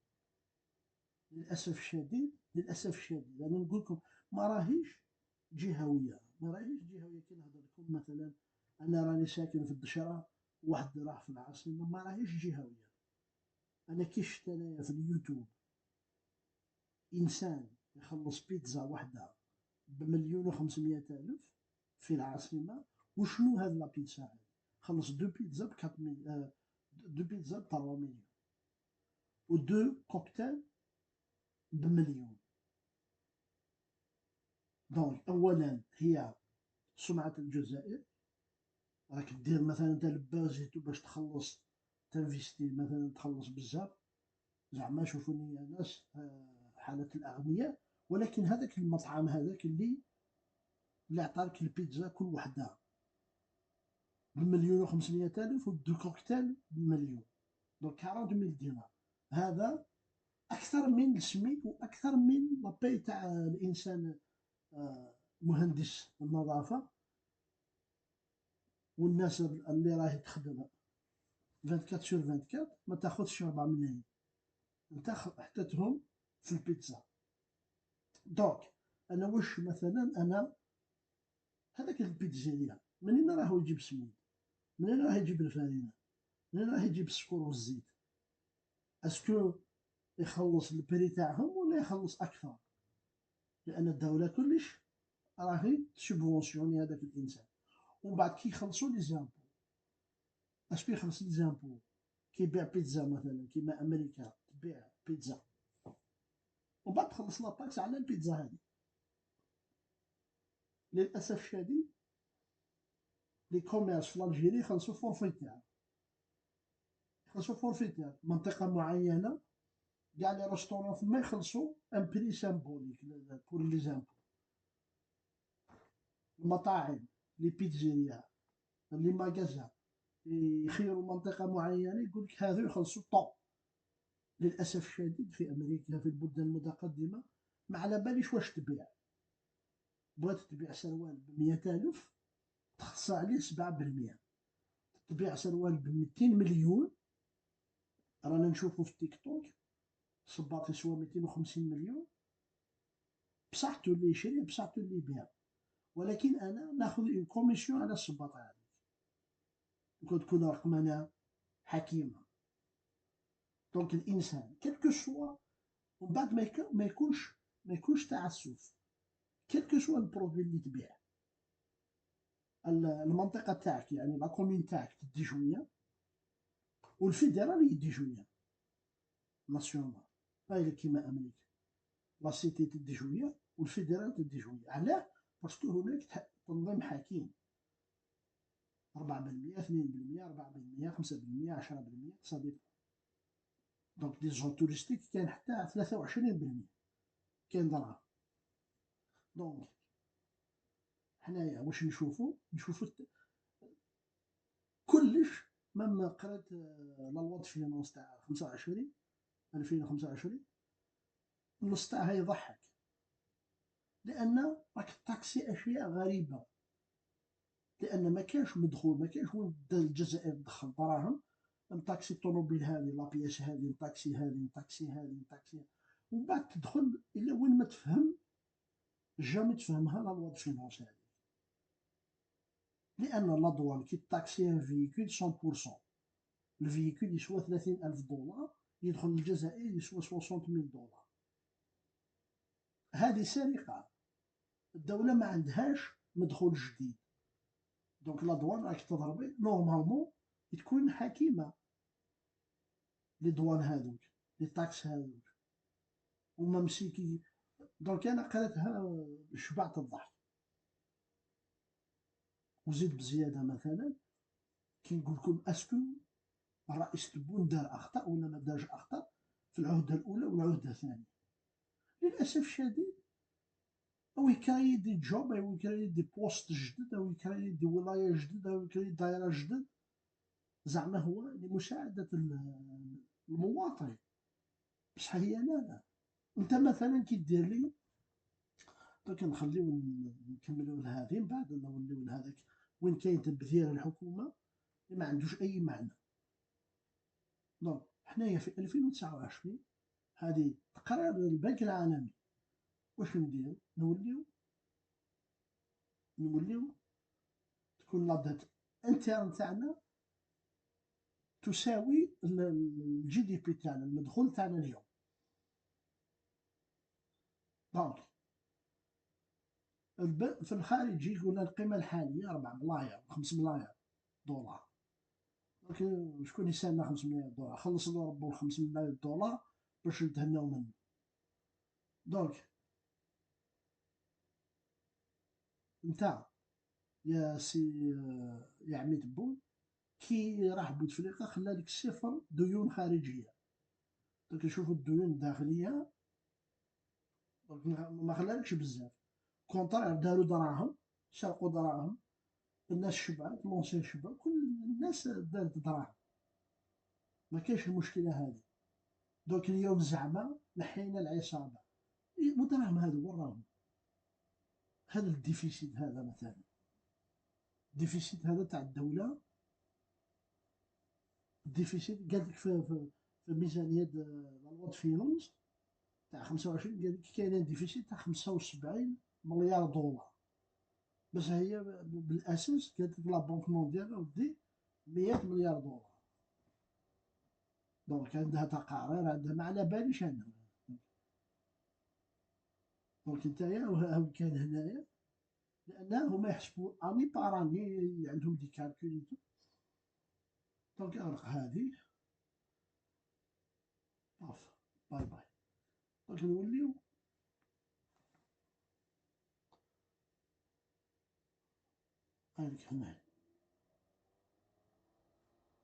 للاسف الشديد، للاسف الشديد انا نقول لكم ما راهيش جهويه، ما راهيش جهويه. كي نهضر لكم مثلا انا راني ساكن في الدشره، واحد راه في العاصمه، ما راهيش جهويه. انا كي شفت انايا في اليوتيوب انسان يخلص بيتزا واحده بمليون وخمسمية الف في العاصمه، وشنو هاد لا بيتزا هادي؟ خلص دو بيتزا ب 4 دو بيتزا ب 3 مليون، ودو كوكتيل بمليون. دونك اولا هي سمعه الجزائر، راك دير مثلا انت لبازيتو باش تخلص تنفيستي مثلا تخلص بزاف، زعما شوفوني يا ناس حالة الأغنياء. ولكن هذاك المطعم هذاك اللي عطاك البيتزا كل وحدة بمليون وخمسمية ألف، ودو كوكتيل بمليون، دونك 40,000 دينار. هذا أكثر من السميك وأكثر من لاباي تاع الإنسان مهندس النظافة والناس اللي راهي تخدم 24/24 ما تاخذش 4 ملايين، انت حطيتهم في البيتزا. دونك انا واش مثلا انا هذاك البيتزيريا منين راهو يجيب سميد، منين راه يجيب الفرينة، منين راه يجيب السكر والزيت؟ اسكو يخلص البري تاعهم ولا يخلص اكثر؟ لان الدوله كلش راهي تسبونسيوني هذاك الانسان. ومن بعد كي يخلصوا لي زامبو، اسكو يخلص لي زامبو كي يبيع بيتزا مثلا كيما امريكا تبيع بيتزا ومن بعد تخلص لا طاكس على البيتزا هذه؟ للاسف الشديد لي كوميرس في الجيري يخلصوا فورفيتير، يخلصوا فورفيتير منطقه معينه. كاع لي ريستورون تما يخلصوا ان بري سامبوليك بور لي زامبو. المطاعم، لي بيتزيريا، لي ماغازان يخيروا منطقه معينه يقول لك هذو يخلصوا طون. للاسف الشديد في امريكا في البلدان المتقدمه ما على باليش واش تبيع. بغيت تبيع سروال ب100,000 تخص عليه 7%. تبيع سروال ب200 مليون، رانا نشوفو في التيك توك صباط يسوى 250 مليون، بصح تولي يشري بصح تولي يبيع. ولكن انا ناخذ اون كوميسيون على الصباط هذه كون تكون رقمنه حكيمه. دونك الانسان كلكو سوا ومن بعد ما يكونش تعسف، كلكو سوا البرودوي اللي تبيع. المنطقه تاعك يعني لا كومين تاعك تدي شويه والفيدرال يدي شويه ناسيونال. هاي كيما امريكا لا سيتي تدي شويه والفيدرال تدي شويه. علاه؟ باسكو هناك تنظيم حكيم 4%، 2%، 4%، 5%، 10%، صديق. دونك دي زون توريستيك كاين حتى 23% كاين دراهم. دونك حنايا واش نشوفو كلش. مما قريت لا لوا دو فينونس تاع 25 2025 النص تاعها يضحك، لان راك تاكسي اشياء غريبه، لان ما كانش مدخول، ما كانش وين الجزائر تدخل دراهم. نطاكسي الطوموبيل هذه لابياس هذه، نطاكسي هذه، نطاكسي هذه، نطاكسي. ومن بعد تدخل الى وين ما تفهم جامي تفهمها لا لوا دو فينونس هذه. لان لا دوان كي تاكسي ان فيكول 100%، الفيكول يسوى 30,000 دولار، يدخل الجزائر يسوى 60,000 دولار. هذه سرقة. الدولة ما عندهاش مدخول جديد. دونك لا دوان راك تضربي نورمالمون تكون حكيمة. لي دوان هذوك، لي تاكس هذوك، وما مسيكي. دونك انا قريتها شبعت الضحك. وزيد بزيادة مثلا كي نقول لكم اسكو الرئيس تبون دار اخطاء ولا ما دارش اخطاء في العهدة الاولى والعهدة الثانية؟ للاسف الشديد او يكراي دي جوب او يكراي دي بوست جدد او يكراي دي ولاية جدد او يكراي دائرة جدد، زعما هو لمساعدة المواطن. بصح هي لا. انت مثلا كي دير لي دوك نخليو نكملو لهذه من بعد نوليو لهذاك وين كاين تبذير الحكومة اللي ما عندوش اي معنى. دونك حنايا في 2029 هذه تقرير البنك العالمي. واش نديرو؟ نوليو تكون لا دات انترن تاعنا تساوي الجي دي بي تاعنا، المدخول تاعنا اليوم. دونك في الخارج يقول القيمة الحالية 4 ملاير 5 ملاير دولار. دونك شكون يسالنا 5 ملاير دولار؟ خلص له ربو 5 ملاير دولار باش نتهناو منه. دونك نتا يا سي يا عمي تبون كي راح بوتفليقة خلالك صفر ديون خارجية. دونك نشوفو الديون الداخلية ما خلالكش بزاف. كونطرير دارو دراهم، سرقوا دراهم، الناس شبعت، لونسي شبع، كل الناس دارت دراهم، ما كاينش المشكلة هذه. دوك اليوم زعما نحينا العصابة، ودراهم هذو وين راهم؟ هذا الديفيسيت هذا مثلا، الديفيسيت هذا تاع الدولة، الديفيسيت قال لك في ميزانية لا لوا فينونس تاع 25، قال لك كاين ديفيسيت تاع 75 مليار دولار. بس هي بالاساس قالت لك لا بنك مونديال اودي 100 مليار دولار. دونك عندها تقارير، عندها ما على باليش انا. دونك نتايا هاو كان هنايا، لان هما يحسبوا اني باراني، عندهم دي كالكوليتو. دونك اغلق هذه، اوف، باي باي. دونك نوليو هاذيك هنايا.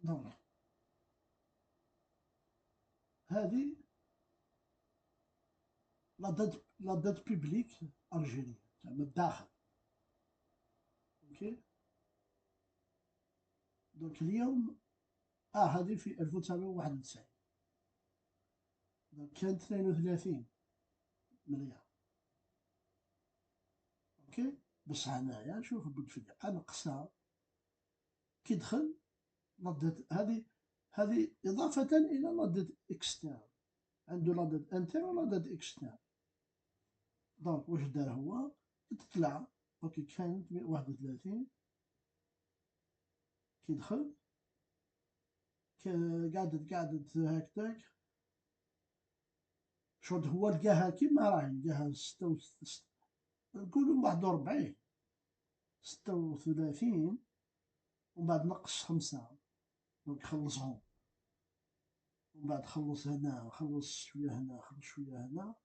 دونك هذه لا دات بوبليك الجيريا، زعما الداخل. اوكي. دونك اليوم هذه في 1991، دونك كانت 32 مليار. اوكي. بصح هنايا شوف بوتفليقه نقصها كي دخل لا هذه إضافة إلى لا دات إكسترن. عنده لا دات انترن ولا دات اكسترن. دونك واش دار هو؟ تطلع. اوكي كانت 31 كي دخل، قعدت هكذاك. شغل هو لقاها كيما راهي، لقاها نقولو 41، 36، ومن بعد نقص 5. دونك خلصهم، ومن بعد خلص هنا، خلص شوية هنا، خلص شوية هنا،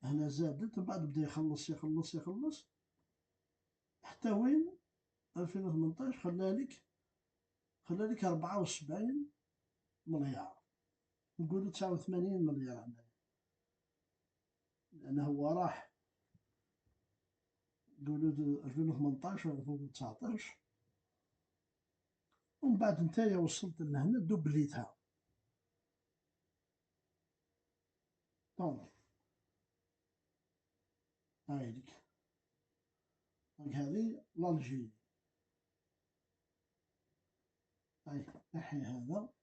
هنا زادت، ومن بعد بدا يخلص يخلص يخلص حتى وين 2018 خلالك 74 مليار، نقولو 89 مليار هنا. لأنه هو راح نقولو 2018 و 2019، ومن بعد نتايا وصلت لهنا دوبليتها. دونك هايليك، دونك هذه لالجيري. هاي نحي هذا.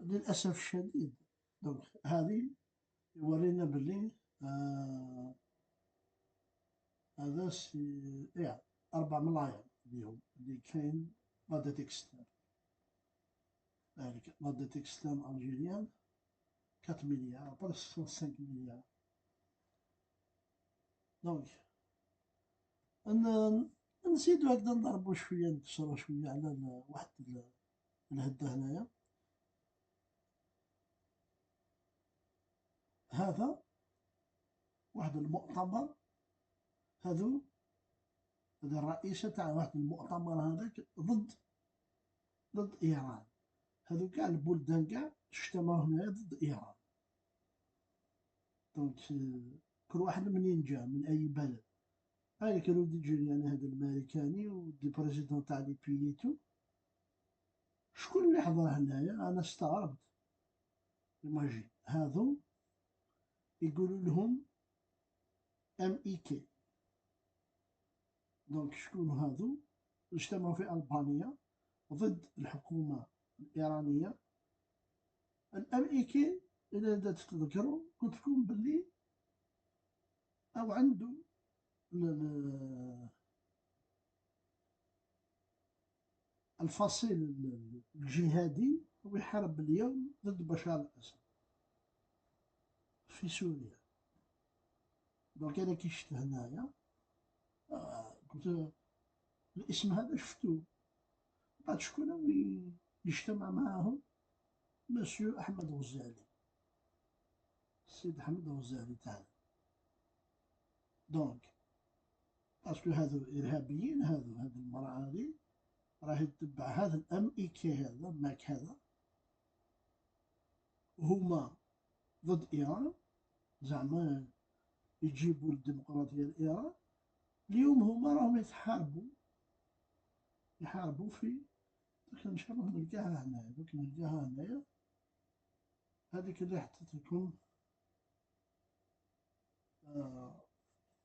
للأسف الشديد دونك هذه يورينا بلي هذا يا 4 ملاير اليوم اللي كاين مادة تكستيل. ذلك مادة تكستيل ألجيريان 4 مليار، برسك 5 مليار. دونك نزيدو هكذا نضربو شوية، نكسرو شوية على واحد الهدة هنايا. هذا واحد المؤتمر، هذا الرئيسة تاع واحد المؤتمر هذاك ضد إيران. هذو كاع البلدان كاع اجتمعوا هنايا ضد إيران. دونك كل واحد منين جا من أي بلد. هاي كانوا يجوني أنا هذا الأمريكاني ودي بريزيدون تاع لي بييتو. شكون اللي حضر هنايا؟ أنا استغربت. إيماجين هذو يقولوا لهم MEK. دونك شكون هذو؟ اجتمعوا في ألبانيا ضد الحكومة الإيرانية. MEK إذا تتذكروا قلت لكم باللي أو عنده الفصيل الجهادي ويحارب اليوم ضد بشار الأسد في سوريا. دونك أنا كي شفت هنايا قلت الاسم هذا شفتوه. بعد شكون يجتمع معاهم؟ مسيو أحمد غزالي، السيد أحمد غزالي تاعنا. دونك باسكو هذو إرهابيين، هذه المرأة هذه راهي تتبع هذا MEK هذا ماك هذا، هما ضد إيران، زعما يجيبوا الديمقراطية لإيران. اليوم هما راهم يحاربوا في. دوك إن شاء الله نلقاها هنايا، دوك نلقاها هنايا، هذيك اللي حطيت لكم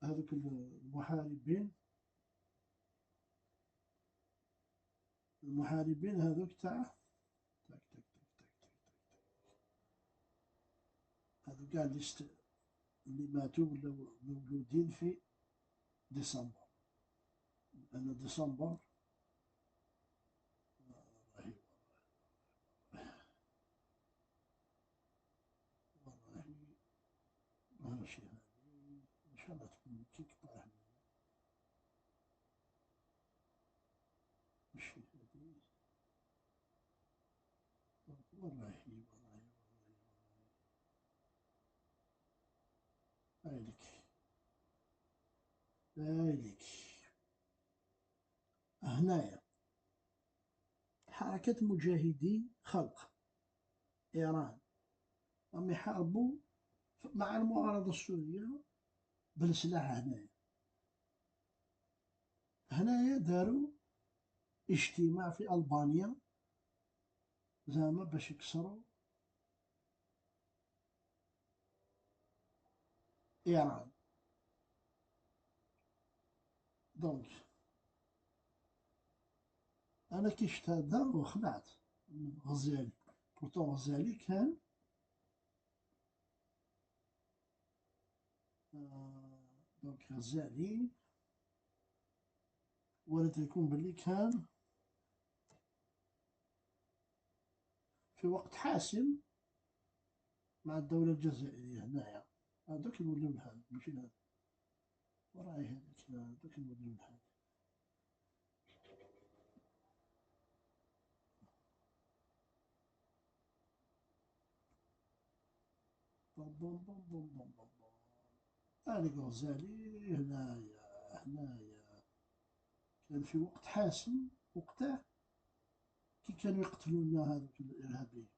هذوك المحاربين هذوك تاع تاك تاك تاك تاك تاك هذوك كاع اللي ماتوا ولاو مولودين في ديسمبر، لأن ديسمبر راهي راهي ماشي هذه، إن شاء الله تكون كي كبر هنا، ماشي هذه، وراهي هايليك هايليك. هنايا حركة مجاهدي خلق إيران راهم يحاربوا مع المعارضة السورية بالسلاح. هنايا داروا اجتماع في ألبانيا زعما باش يكسروا إيران. دونك أنا كي شفت هذا وخلعت من غزالي، بورتو غزالي كان دونك غزالي ولد يكون بلي كان في وقت حاسم مع الدولة الجزائرية هنايا. هذوك يوليو لهذا ماشي لهذا، وراي هذيك هذوك يوليو لهذا. بوم بوم بوم بوم بوم بوم بوم. هذيك غزالي هنايا كان في وقت حاسم وقته، كي كانوا يقتلونا هذوك الإرهابيين.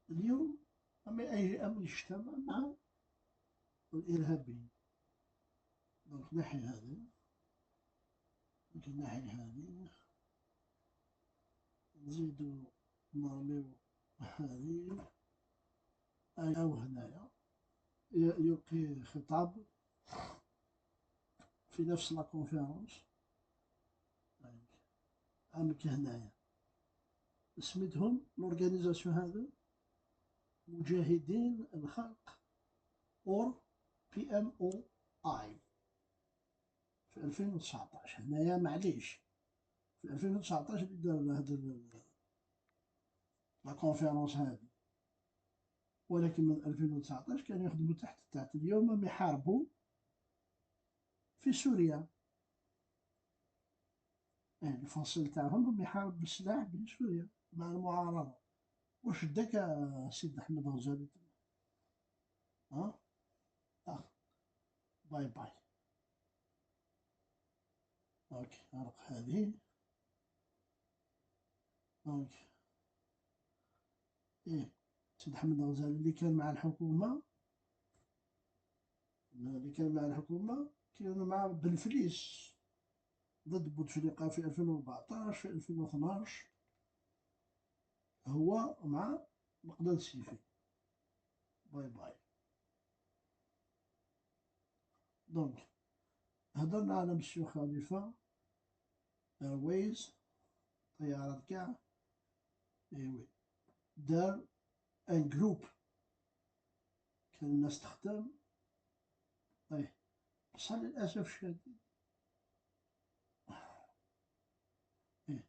اليوم أما يجتمع مع الإرهابيين. دونك نحي هذه، نحي هذه، نزيدو نرميو هذه. أو هنايا يلقي خطاب في نفس لا كونفيرونس. عامك هنايا سميتهم لورغانيزاسيون هذا مجاهدين الخلق اور PMOI في 2019. هنايا معليش في 2019 اللي دار هذا لا كونفيرونس هذه، ولكن من 2019 كانوا يخدموا تحت اليوم راهم يحاربوا في سوريا. يعني الفصيل تاعهم راهم يحارب بالسلاح في سوريا مع المعارضة. واش داك سيد أحمد غزالي؟ ها باي باي. اوكي نعرق هذه. اوكي ايه سيد أحمد غزالي اللي كان مع الحكومة، كانوا مع بنفليس ضد بوتفليقة في 2014 في 2012 هو مع مقداد السيفي. باي باي. دونك هضرنا على مسيو خليفة ايرويز، طيارات كاع. ايوي دار ان جروب كان الناس تخدم. ايه بصح للأسف الشديد ايه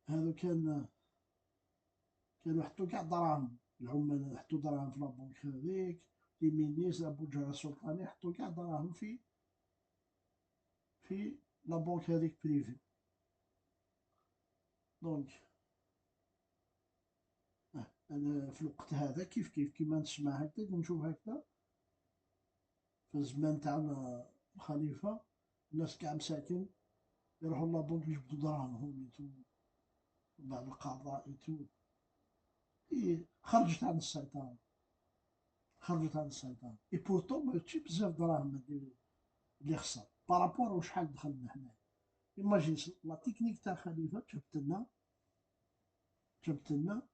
هذا كانوا يحطوا كاع دراهم، العمال يحطوا دراهم في لابونك هذيك، لي مينيس أبو جهل السلطاني يحطوا كاع دراهم في لابونك هذيك بريفي. دونك أنا في الوقت هذا كيف كيما نسمع هكذا نشوف هكذا في الزمان تاع الخليفة الناس كاع مساكن يروحوا لابونك يجبدوا دراهمهم يتو بعد القضاء يتو. إيه خرجت عن السيطرة. إي بورتو ماشي بزاف دراهم اللي خسر بارابور وشحال دخلنا حنايا. ايماجين لا تكنيك تاع خليفة جابت لنا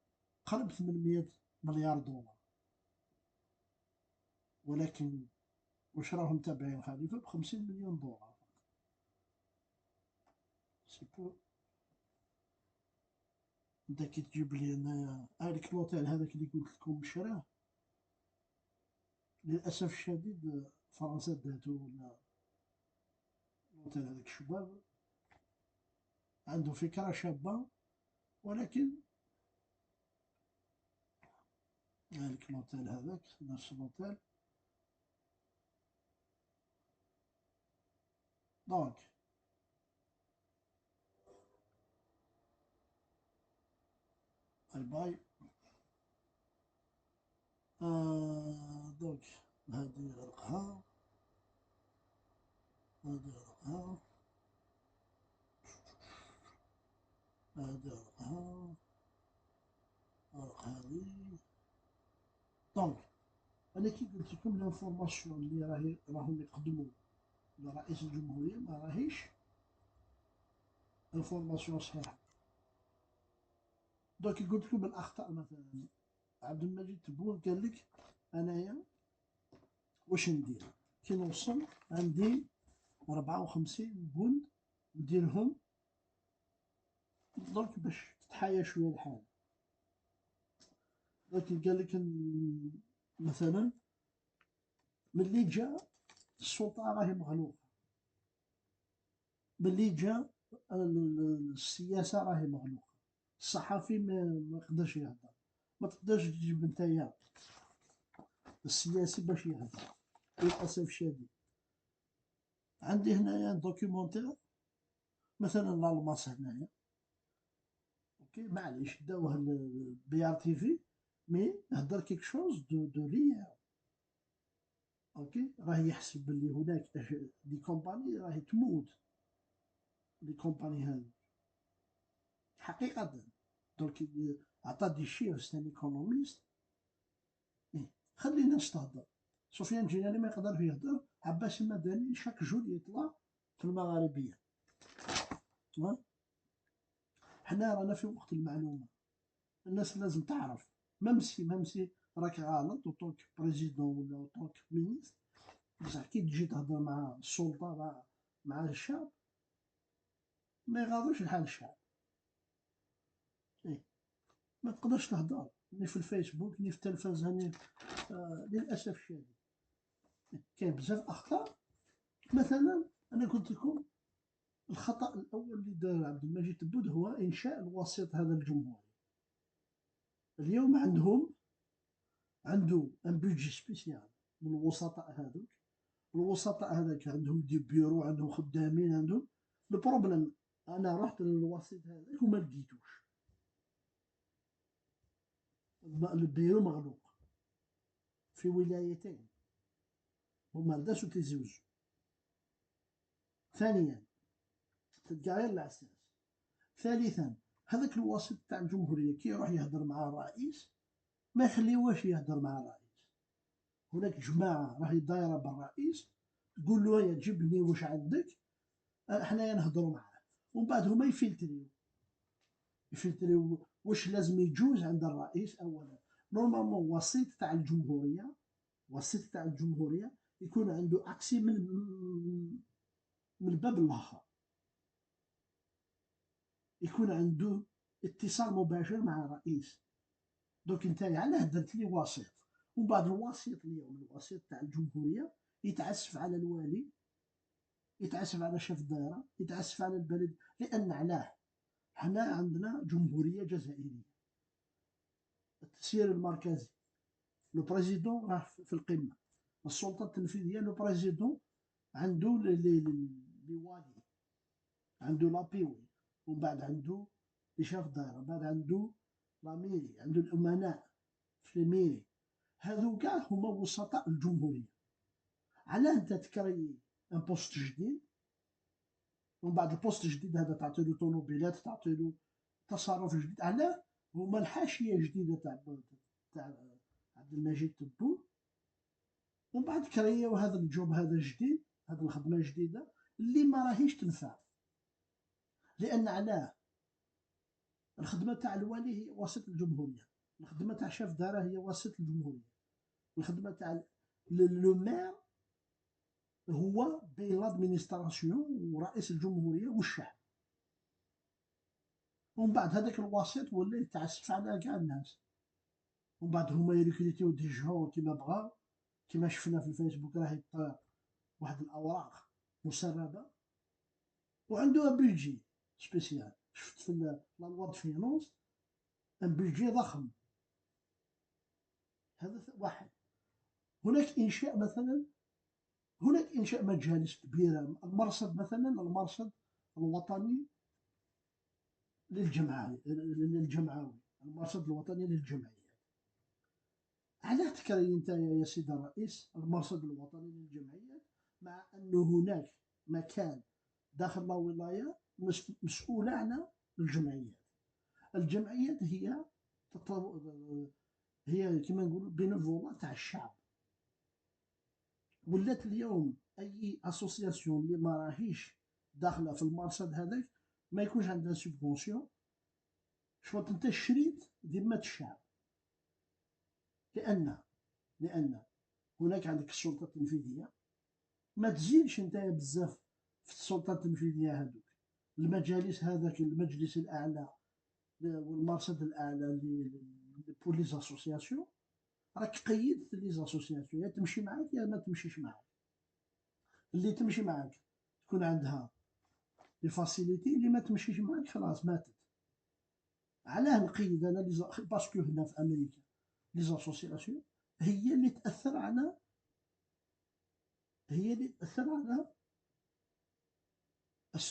قرب 800 مليار دولار، ولكن واش راهم تابعين خليفة ب50 مليون دولار. سي بو. انت كي تجيب لي انايا هذاك لوطيل هذاك اللي قلت لكم شراه، للاسف الشديد فرنسا داتو، ولا لوطيل هذاك الشباب عنده فكرة شابة، ولكن هذاك لوطيل هذاك نفس لوطيل. دونك باي باي. دونك هادي غرقها، هادي غرقها، هادي غرقها، غرق هادي. دونك انا كي قلت لكم لانفورماسيون اللي راهم يقدموا لرئيس الجمهورية ما راهيش انفورماسيون صحيحة. دونك قلت لكم الاخطاء، مثلا عبد المجيد تبون قال لك انايا واش ندير كي نوصل عندي 54 بند نديرهم، دونك باش تتحايا شويه الحال. دونك قال لك مثلا ملي جا السلطه راهي مغلوقه، ملي جا السياسه راهي مغلوقه، الصحفي ما يقدرش يهضر، ما تقدرش تجيب نتايا السياسي باش يهضر للاسف الشديد. عندي هنايا دوكيومونتير مثلا لالماس هنايا، اوكي معليش داوه بي ار تي في، مي هدر كيك شوز دو ريال. اوكي راه يحسب بلي هناك دي كومباني راهي تموت، لي كومباني هذو حقيقة. دونك عطا دي شيفر ستان ايكونوميست. خلي الناس تهضر. سفيان الجيلاني ما يقدر يهضر، عباس المدني شاك جور يطلع في المغاربية. حنا رانا في وقت المعلومة، الناس لازم تعرف. ميمسي راك غلط وطونك بريزيدون ولا وطونك مينيستر، بصح كي تجي تهضر مع السلطة مع الشعب ما يغاضوش الحال الشعب. إيه ما تقدرش تهضر ني في الفيسبوك ني في التلفزة ني للأسف الشديد كاين بزاف أخطاء. مثلا أنا قلت لكم الخطأ الأول اللي دار عبد المجيد تبون هو إنشاء الوسيط هذا الجمهوري. اليوم عنده ان بودجي سبيسيال للوسطاء هذوك. الوسطاء هذاك عندهم دي بيرو، عندهم خدامين، عندهم البروبليم. انا رحت للوسيط هذاك وما لقيتوش، البيرو مغلوق في ولايتين هما رداس وتيزوج. ثانيا تلقى غير العساس. ثالثا هذاك الوسيط تاع الجمهوريه كي يروح يهضر مع الرئيس ما يخليوهش يهضر مع الرئيس. هناك جماعه راهي دايره بالرئيس تقول له يا جيب لي واش عندك، حنايا نهضروا معاه، ومن بعد هما يفلتريو واش لازم يجوز عند الرئيس. اولا نورمالمون وسيط تاع الجمهوريه يكون عنده اكسي من الباب الاخر، يكون عنده اتصال مباشر مع الرئيس. دوك انت علاه درت لي وسيط، ومن بعد الوسيط اليوم الوسيط تاع الجمهوريه يتعسف على الوالي، يتعسف على شيف الدائره، يتعسف على البلد. لان علاه حنا عندنا جمهوريه جزائريه، التسيير المركزي لو بريزيدون راه في القمه، السلطه التنفيذيه لو بريزيدون عنده لي والي، عنده لابيوي، ومن بعد عنده شاف الدائره، بعد عنده لاميري، عنده الامناء في الميري. هذو كاع هما وسطاء الجمهوريه. علاه انت تكري ان بوست جديد، ومن بعد البوست الجديد هذا تعطيلو طوموبيلات، تعطيلو تصرف جديد؟ علاه هما الحاشيه الجديده تاع عبد المجيد تبون، ومن بعد كرياو هذا الجوب هذا جديد، هذه الخدمه الجديده اللي ما راهيش تنفع. لان علاه الخدمه تاع الوالي هي وسط الجمهوريه، الخدمه تاع شاف داره هي وسط الجمهوريه، الخدمه تاع لو مير هو بين لادمينستراسيون ورئيس الجمهوريه والشعب. ومن بعد هذاك الوسيط ولا يتعسف على كاع الناس، ومن بعد هما يريكريتيو دي جون كيما بغاو، كيما شفنا في الفيسبوك راه يطير واحد الاوراق مسربه وعنده بيجي سبيسيال. شفت في لا لوا دو فينونس ان بيجي ضخم. هذا واحد. هناك انشاء مثلا، هناك انشاء مجالس كبيره، المرصد مثلا، المرصد الوطني للجمعوي، المرصد الوطني للجمعيات. علاه تكري انت يا سيدي الرئيس المرصد الوطني للجمعيات مع انه هناك مكان داخل لا ولايه مسؤوله عن الجمعيات؟ الجمعيات هي كما نقولوا بينفولا تاع الشعب. ولات اليوم اي اسوسياسيون اللي ما راهيش داخله في المرصد هذاك ما يكونش عندها سوبونسيون، شوط انت شريت ذمه الشعب. لان هناك عندك السلطه التنفيذيه، ما تزيدش انت بزاف في السلطه التنفيذيه هذوك. المجالس هذاك المجلس الاعلى والمرصد الاعلى بور لي زاسوسياسيون، راك قيدت لي زاسوسياسيون، يا تمشي معاك يا ما تمشيش معاك. اللي تمشي معاك تكون عندها لي فاسيليتي، اللي ما تمشيش معاك خلاص ماتت. علاه نقيد انا باسكو هنا في امريكا لي زاسوسياسيون هي اللي تاثر على، هي اللي تاثر على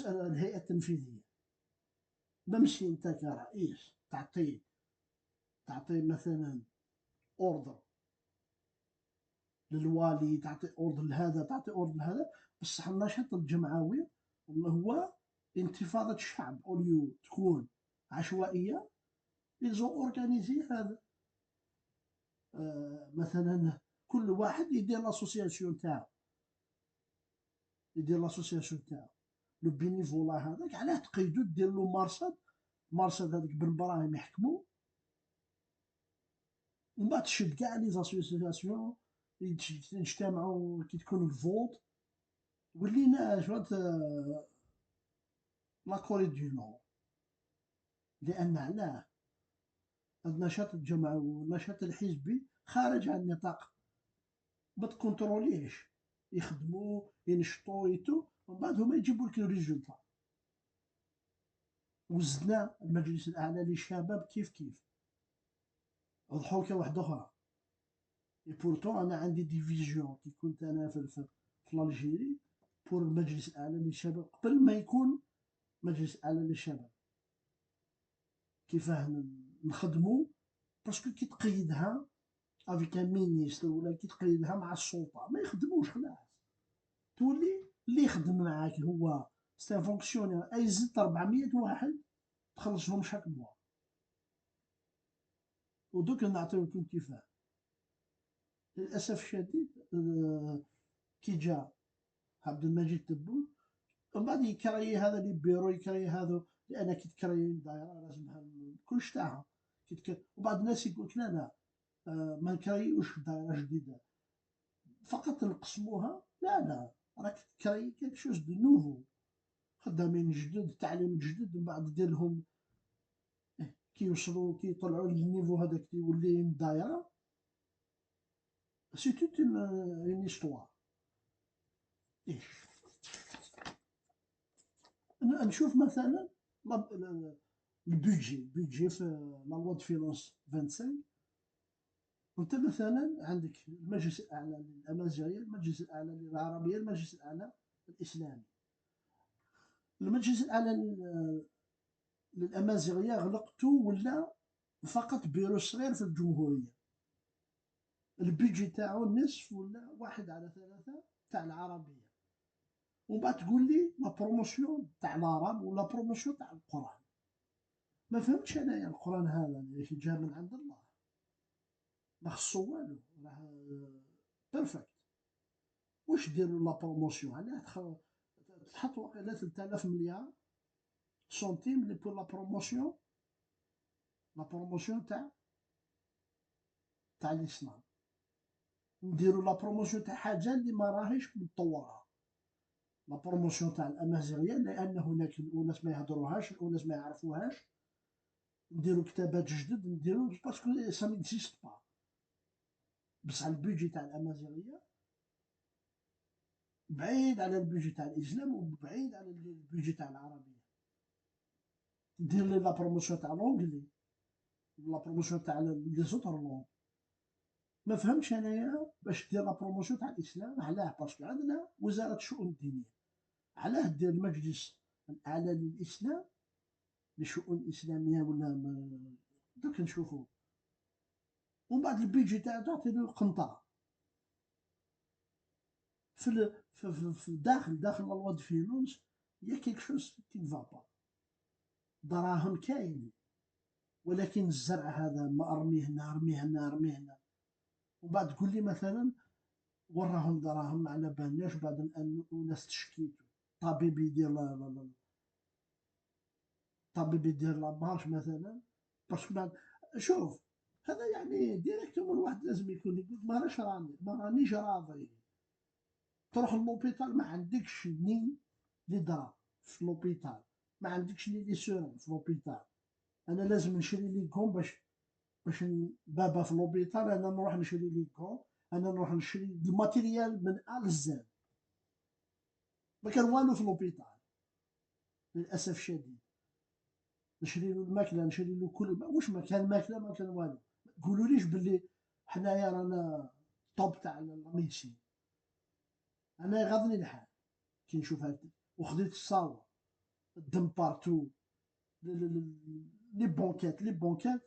الهيئه التنفيذيه. بمشي انت كرئيس تعطي مثلا اوردر للوالي، تعطي اوردر لهذا، تعطي اوردر لهذا، بصح النشاط الجمعوي هو انتفاضه الشعب، اوليو تكون عشوائيه. يزو اورغانيزي هذا مثلا كل واحد يدير لاسوسياسيون تاعو، يدير لاسوسياسيون تاعو. لو بينيفولا هذاك علاه تقيدو دير له مرصد، مرصد هذاك بالبراهيم يحكمو، ومن بعد تشد كاع لي زاسوسياسيون يجتمعوا كي تكون الفوت. ولينا شوات لا كوري دو نور. لان علاه النشاط الجمعوي والنشاط الحزبي خارج عن نطاق، ما تكونتروليهش، يخدموا ينشطوا يتو، ومن بعد هما يجيبوا لك الريزولتا. وزدنا المجلس الاعلى للشباب كيف كيف ضحوكه واحده اخرى. اي بورتون انا عندي ديفيزيون كي كنت انا في الجيري بور المجلس الاعلى للشباب قبل ما يكون مجلس اعلى للشباب. كيفاه نخدموا؟ باسكو كي تقيدها افيك ان مينيستر ولا كي تقيدها مع السلطه ما يخدموش خلاص. تولي اللي يخدم معاك هو سي فونكسيونير اي زدت 400 واحد تخلصهم شاك موا. ودوك نعطيوكم كيفاه. للاسف الشديد كي جا عبد المجيد تبون ومن بعد يكري هذا لي بيرو، يكري هذا، لان كي تكري دايره لازمها كلش تاعها. وبعض الناس يقول لك لا لا ما نكريوش دايره جديده، فقط نقسموها. لا لا، راك تكري كيك شوز دو نوفو، خدامين جدد، تعليم جدد، من بعد دير لهم كي يوصلوا كي يطلعوا للنيفو هذاك يولي دايره. سي توت اون استوار. نشوف مثلا البيدجي في لا لوا دو فينونس 25. وانت مثلا عندك المجلس الاعلى للامازيغيه، المجلس الاعلى للعربيه، المجلس الاعلى الاسلامي. المجلس الاعلى للامازيغيه غلقته ولا فقط بيرو صغير في الجمهوريه. البيدجي تاعو نصف ولا 1/3 تاع العربيه. ومن بعد تقول لي لا بروموسيون تاع العرب ولا بروموسيون تاع القران. ما فهمتش انايا القران هذا اللي جا من عند الله ما خصو والو، راه بيرفكت. واش ديروا لا بروموسيون؟ علاه تحط واقيلا 3000 مليار سنتيم لي بور لا بروموسيون، لا بروموسيون تاع الاسلام. نديروا لا بروموسيون تاع حاجه اللي ما راهيش مطوره. لا بروموسيون تاع الامازيغيه، لان هناك الناس ما يهضروهاش، الناس ما يعرفوهاش. نديرو كتابات جدد، نديرو باسكو سا نيكزيست با. بصح البيجي تاع الامازيغيه بعيد على البيجي تاع الاسلام، وبعيد على البيجي تاع العربيه. دير لي لا بروموسيون تاع لونجلي، لا بروموسيون تاع لي زوتر لونغ. ما فهمتش انايا باش دير لا بروموسيون تاع الاسلام. علاه؟ باسكو عندنا وزاره الشؤون الدينيه. علاه دير المجلس الاعلى للاسلام، للشؤون الاسلاميه ولا دوك نشوفوا، ومن بعد البيجي تاعو تعطيلو قنطره في داخل لا لوا دو فينونس. يا كيك شوز كي نفا با. دراهم كاين، ولكن الزرع هذا ما ارميه هنا ارميه هنا ارميه هنا. ومن بعد تقول لي مثلا وراهم دراهم ما على بالناش، بعد ان ناس تشكيتو. طبيب يدير طبيب يدير لابارش مثلا. باسكو بعد شوف، هذا يعني ديريكتومون الواحد لازم يكون يقول ما رانيش راضي. تروح للوبيتال ما عندكش ني لي درا في لوبيتال، ما عندكش ني لي سورون في لوبيتال. انا لازم نشري لي كوم باش بابا في لوبيتال انا نروح نشري لي كوم. انا نروح نشري الماتيريال من ا لزاد. ما كان والو في لوبيتال للاسف الشديد. نشري له الماكله، نشري له كل واش ما كان ماكله، ما كان والو. ما تقولوليش باللي حنايا رانا توب تاع الميديسين. انا يغضني الحال كي نشوف هكا. وخديت الصاوه، الدم بارتو، لي بونكات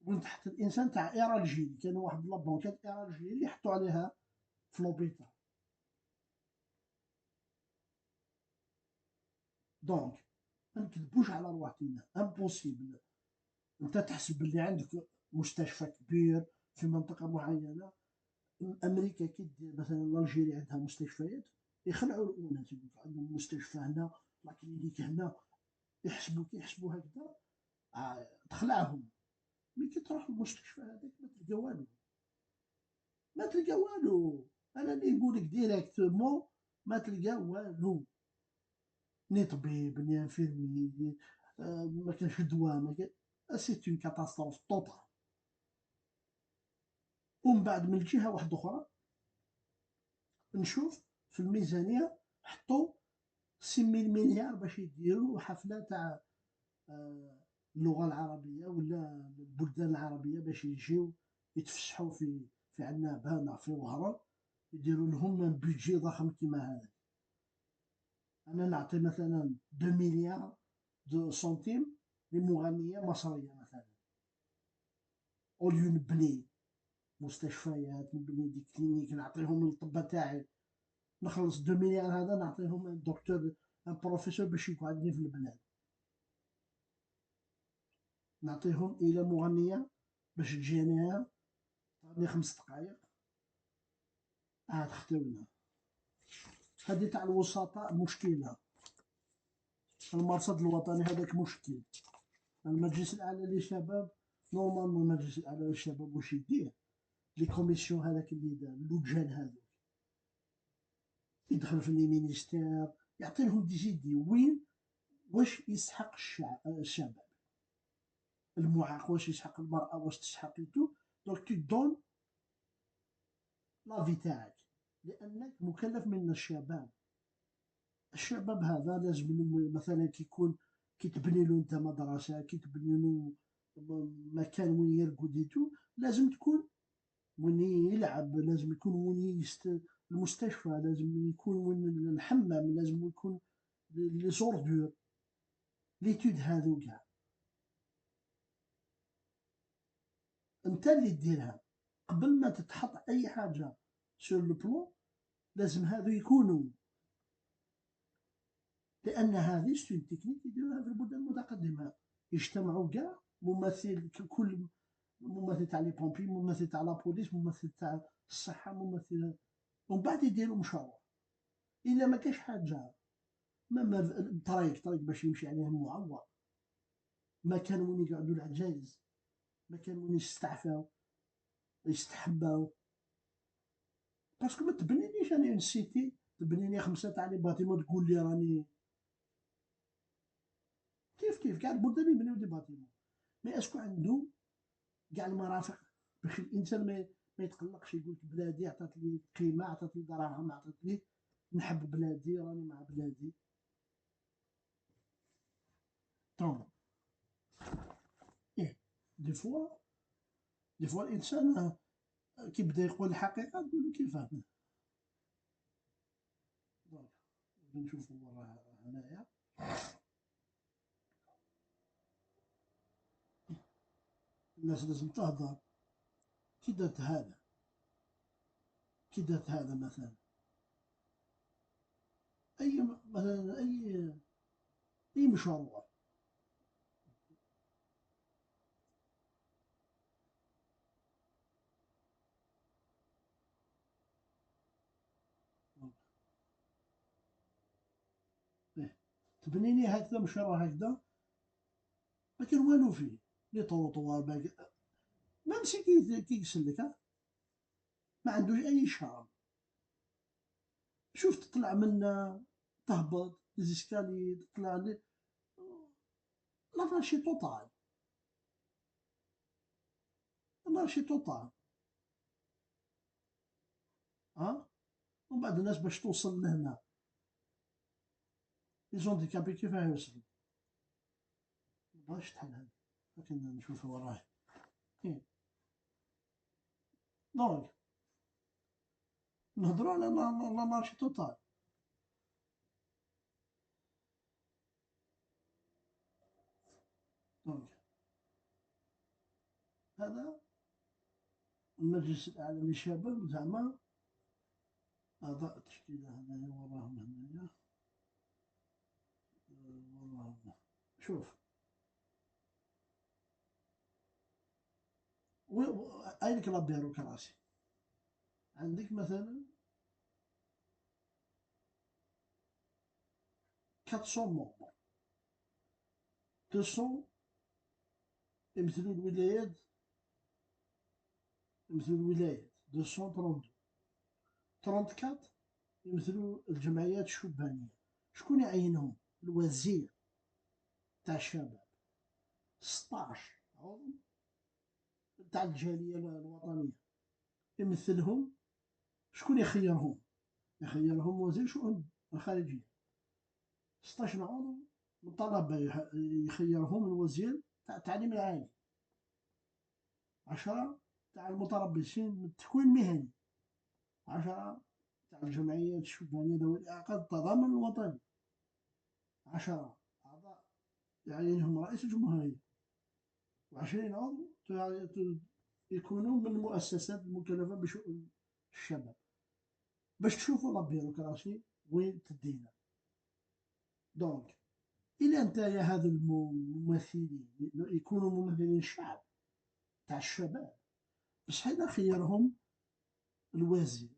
وين تحت الانسان تاع ايرا الجيري. كان واحد لا بونكات ايرا الجيري يحطوا عليها في لوبيتال. دونك ما نكذبوش على رواحنا، امبوسيبل. انت تحسب باللي عندك مستشفى كبير في منطقه معينه. امريكا كي دير مثلا الجيري عندها مستشفيات، يخلعوا الناس يقول عندهم مستشفى هنا، لا كلينيك هنا. يحسبوا هكذا، تخلعهم. ملي كي تروح للمستشفى هذاك ما تلقى والو، ما تلقى والو. انا اللي نقول لك ديريكتومون ما تلقى والو. ني طبيب ني انفيرمي، ما كانش دواء، ما كان. سي اون كاتاستروف توتال. ومن بعد من جهه واحده اخرى نشوف في الميزانيه حطوا 6,000 مليار باش يديروا حفله تاع اللغه العربيه ولا البلدان العربيه، باش يجيو يتفسحوا في عنابه في وهران. يديروا لهم بيدجي ضخم كيما هذا. انا نعطي مثلا 2 مليار دو سنتيم لمغنيه مصريه مثلا، اوليو نبني مستشفيات، نبني دي كلينيك، نعطيهم للطب تاعي. نخلص 2 مليار هذا نعطيهم ان دكتور، ان بروفيسور باش يقعدني في البلاد. نعطيهم الى مغنيه باش تجينيها تعطيني 5 دقائق عاد خدمنا. هذه تاع الوسطاء مشكله. المرصد الوطني هذاك مشكل. المجلس الاعلى للشباب، نورمالمون المجلس الاعلى للشباب واش يدير؟ لي كوميسيون هذاك اللي دار اللجان هذوك، يدخل في لي مينيستير، يعطي لهم دي زيدي وين واش يسحق الشباب. المعاق واش يسحق، المرأة واش تسحق تو. دونك تو دون لافي تاعك، لانك مكلف من الشباب. الشباب هذا لازم مثلا كي يكون، كي تبني له انت مدرسه، كي تبني له مكان وين يرقد يتو، لازم تكون وين يلعب، لازم يكون وين المستشفى، لازم يكون وين الحمام، لازم يكون لي زوردور. ليتود هذو كاع انت اللي ديرها. قبل ما تتحط اي حاجه سور لو بلون لازم هذو يكونوا. لان هذه ستون تكنيك يديروها في البلدان المتقدمه. يجتمعوا كاع ممثل، كل ممثل تاع لي بومبي، ممثل تاع لا بوليس، ممثل تاع الصحه، ممثل، ومن بعد يديروا مشروع. الا ما كاش حاجه، ما طريق باش يمشي عليه المعوق، مكان وين يقعدوا العجايز، مكان وين يستعفاو يستحباو. باسكو ما تبنيليش انا اون سيتي تبني لي 5 تاع لي باتيمون تقول لي راني كيف كاع البلدان يبنيو دي باتيمون، مي اسكو عنده كاع المرافق باش الانسان ما يتقلقش يقول لك بلادي عطات لي قيمه، عطات لي دراهم، عطات لي نحب بلادي راني مع بلادي. دونك ايه دي فوا دي فوا الانسان كي بدا يقول الحقيقه تقول له كيفاه. دونك نشوفوا وراه هنايا الناس لازم تهضر. كي درت هذا كي درت هذا مثلا اي مثلا اي مشروع إيه. تبني لي هكذا مشروع هكذا ما كان والو فيه، لي طوطوار ميم سي كي يسلك ما عندوش اي شارم. شوف تطلع منا تهبط ليزيسكالي تطلع لافاشي توتال، ماشي توتال. ها ومن بعد الناس باش توصل لهنا لي زونديكابي كيفاه يوصلوا؟ مبغاش تحل هذا، لكن نشوف وراه. إيه. دونك نهضروا على لانارشي توتال. دونك هذا المجلس الأعلى للشباب زعما أعضاء التشكيلة هنايا وراهم هنايا وراهم. شوف أين لا بيروقراطي؟ عندك مثلا 400 ممبر، 200 يمثلوا الولايات، يمثلوا الولايات 232، 34 يمثلوا الجمعيات الشبانية. شكون يعينهم؟ الوزير تاع الشباب. 16 عضو تاع الجالية الوطنية يمثلهم. شكون يخيرهم؟ يخيرهم وزير شؤون الخارجية. 16 عضو من طلبة يخيرهم الوزير تاع التعليم العالي. 10 تاع المتربصين من التكوين المهني. 10 تاع الجمعيات الشبانية ذوي الإعاقات التضامن الوطني. 10 أعضاء يعينهم رئيس الجمهورية. و20 عضو يكونوا من المؤسسات المكلفة بشؤون الشباب. باش تشوفوا لا بيروقراطي وين تدينا. دونك إلا نتايا هذو الممثلين يكونوا ممثلين الشعب تاع الشباب، بصح إذا خيرهم الوزير،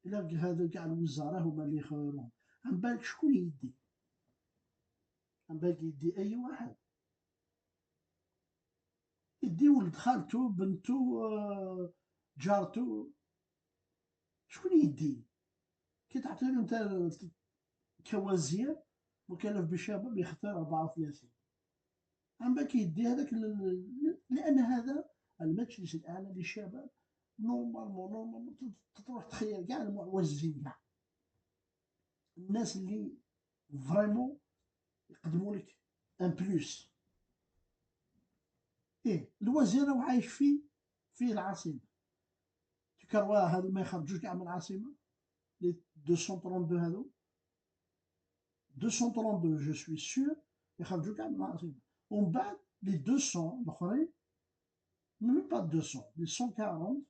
إلا هذو كاع الوزراء هما اللي يخيروهم، عن بالك شكون يدي؟ عن بالك يدي أي واحد؟ يدي ولد خالته، بنته، جارته. شكون يدي؟ كي تعطيله انت كوزير مكلف بالشباب يختار 34، عم بالك يدي هذاك لأن هذا المجلس الأعلى للشباب نورمالمون تروح تخيل كاع المعوزين، كاع الناس اللي فريمون يقدموا لك ان بلوس. ايه الوزير راه عايش في العاصمه، تكروا هذو ما يخرجوش كاع من العاصمه. لي 232 هذو 232 جو سوي سور يخرجوا كاع من العاصمه. ومن بعد لي 200 الاخرين، ميم با 200، لي 140،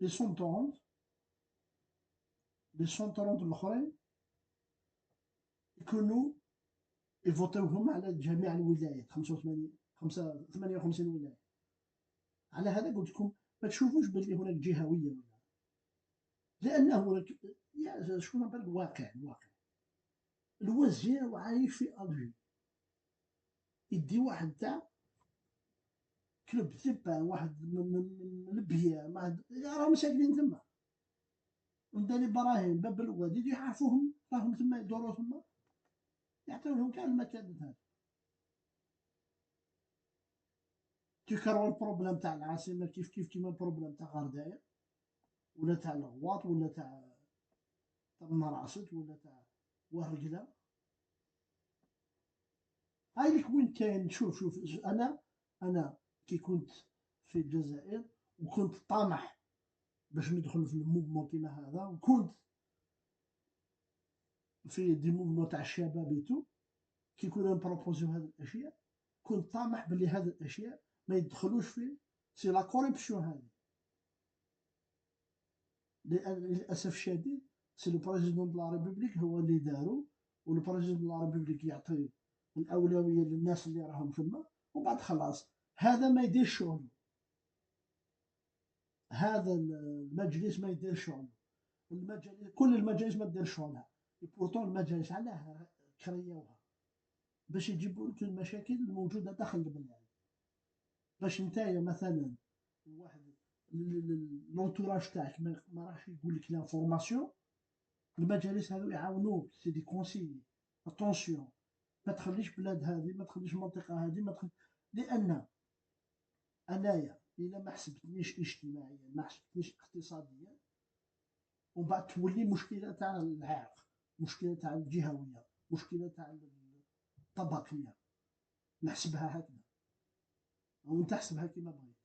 لي 130، لي 130 الاخرين يكونوا يفوتوهم على جميع الولايات. 85 58 ولايه. على هذا قلت لكم ما تشوفوش باللي هناك جهويه ولا، لانه يا شكون نقول الواقع الوزير عايش في الجي، يدي واحد تاع كلوب تبان، واحد من البيئه راهم ساكنين تما. نداني براهين باب الوالد يعرفوهم راهم تما يدوروا تما، يعطيولهم كاع المكان هذا. تيكرروا البروبليم تاع العاصمة كيف كيف كيما البروبليم تاع غردايا، ولا تاع الغواط، ولا تاع مراست، ولا تاع ورقلة. هاي لك وين كاين. شوف انا كي كنت في الجزائر وكنت طامح باش ندخل في الموفمون كيما هذا، وكنت في دي موفمون تاع الشباب ايتو، كي كنا نبروبوزيو هذه الاشياء كنت طامح بلي هذه الاشياء ما يدخلوش في سي لا كوربسيون هذه. لان للاسف الشديد سي لو بريزيدون دو لا ريبوبليك هو اللي دارو، والبريزيدون دو لا ريبوبليك يعطي الاولويه للناس اللي راهم تما، وبعد خلاص هذا ما يدير شغله، هذا المجلس ما يدير شغله، المجالس كل المجالس ما دير شغلها. بورتون المجالس علاه كريوها؟ باش يجيبوا لك المشاكل الموجوده داخل البلاد، باش نتايا مثلا واحد لونتوراج تاعك ما راحش يقول لك لانفورماسيون. المجالس هذو يعاونوك، سي دي كونسي. اتونسيون، ما تخليش بلاد هذه، ما تخليش المنطقه هذه، ما تخلي. لان انايا الا ما حسبتنيش اجتماعيا، ما حسبتنيش اقتصاديا، ومن بعد تولي مشكله تاع العرق، مشكله تاع الجهويه، مشكله تاع الطبقيه. نحسبها هكذا وانت تحسبها كيما بغيت.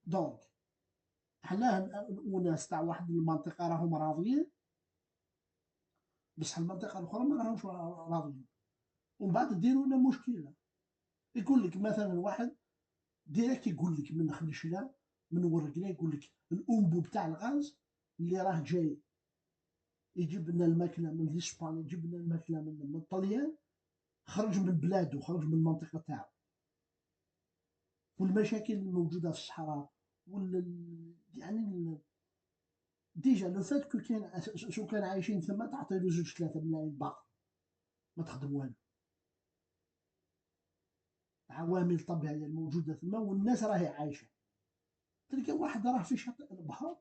دونك حنا الاناس تاع واحد المنطقه راهم راضيين، بصح المنطقه الاخرى ما راهمش راضيين، ومن بعد ديروا لنا مشكله. يقول لك مثلا واحد ديريكت يقول لك من خلشنا، من ورقنا، يقول لك الانبوب تاع الغاز اللي راه جاي يجيب لنا الماكله من اسبانيا، يجيب لنا الماكله من الطليان، خرج من بلاده، خرج من المنطقه تاعو. والمشاكل الموجوده في الصحراء يعني ديجا لو فات كو كاين سكان عايشين ثما تعطي له 2 3 ملايين باقي ما تخدم والو. عوامل طبيعيه الموجوده ثما والناس راهي عايشه. تلقى واحد راه في شاطئ البحر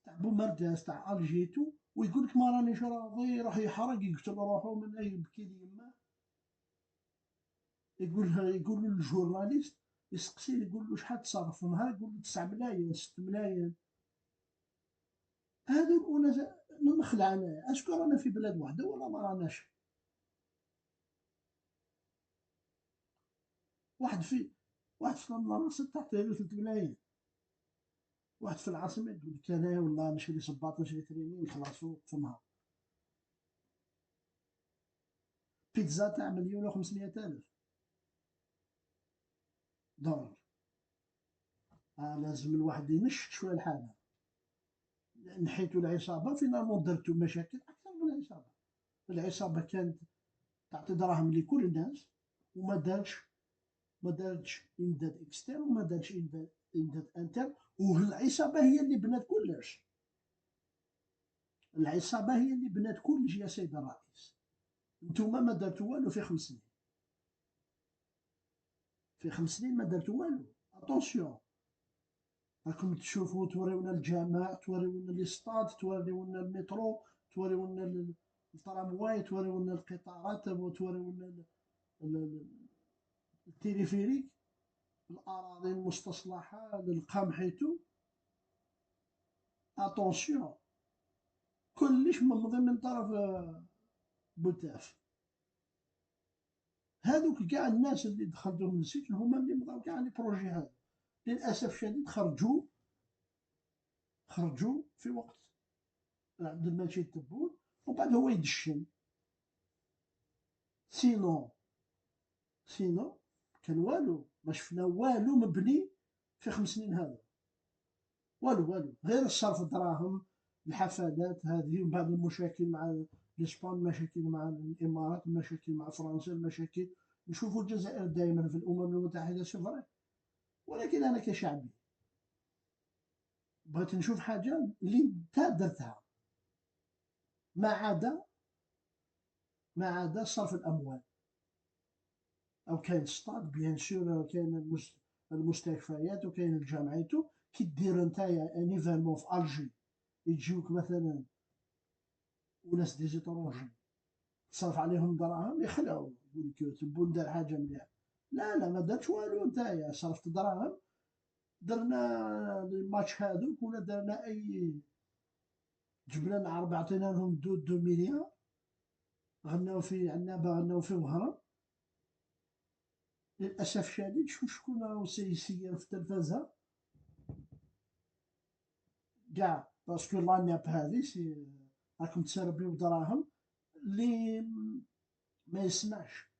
تاع بومرداس تاع الجيتو، ويقول لك ما رانيش راضي، يروح يحرق يقتل روحه من اي يبكي يما. يقول له الجورناليست، يسقسيه يقول له شحال تصرف في النهار، يقول له 9 ملايين 6 ملايين. هذو الناس نخلع انا، اسكو رانا في بلاد واحده ولا ما راناش؟ واحد في واحد في المناصب تعطيه له 3 ملايين، واحد في العاصمه يقول لك انا والله نشري صباط نشري تريني نخلصوا في النهار. بيتزا تاع 1,500,000. دونك لازم الواحد ينشط شويه الحاله. نحيتوا العصابه فينالمون درتوا مشاكل اكثر من العصابه. العصابه كانت تعطي دراهم لكل الناس، وما دارتش ما دارتش امداد اكسترن، وما دارتش امداد انترن. والعصابه هي اللي بنات كلش. العصابه هي اللي بنات كلش يا سيد الرئيس. نتوما ما درتوا والو في 5 سنين. في 5 سنين ما درتوا والو. اتونسيون، راكم تشوفوا توريونا الجامع، توريونا لي ستاد، توريونا المترو، توريونا الترامواي، توريونا القطارات، توريونا التليفيريك، الاراضي المستصلحه للقمح حيتو. اتونسيون، كلش ممضي من طرف بوتاف. هذوك كاع الناس اللي دخلتهم للسجن هما اللي مضاو كاع لي بروجي هذا. للاسف الشديد خرجوا في وقت عبد المجيد تبون، وبعد هو يدشن. سينو كان والو، ما شفنا والو مبني في 5 سنين هذا. والو غير الصرف دراهم، الحفلات هذه، ومن بعد المشاكل مع الاسبان، المشاكل مع الامارات، المشاكل مع فرنسا، المشاكل. نشوفوا الجزائر دائما في الامم المتحده سفراء، ولكن انا كشعبي بغيت نشوف حاجه اللي انت درتها، ما عدا صرف الاموال. او كاين ستاد بيان سور، كاين المستشفيات، وكاين الجامعات، كي دير نتايا ان ايفينمون في الجي، يجيوك مثلا وناس دي زيترونجي تصرف عليهم دراهم يخلعوا، يقول لك تبون دار حاجه مليحه. لا لا ما دارش والو، نتايا صرفت دراهم، درنا الماتش هذوك ولا درنا اي، جبنا العرب عطينا لهم دو مليار، غناو في عنابه، غناو في وهران. للاسف الشديد شكون راهو سيسير في التلفازه كاع، باسكو لاناب هذه راكم تسربيو دراهم اللي ما يسمعش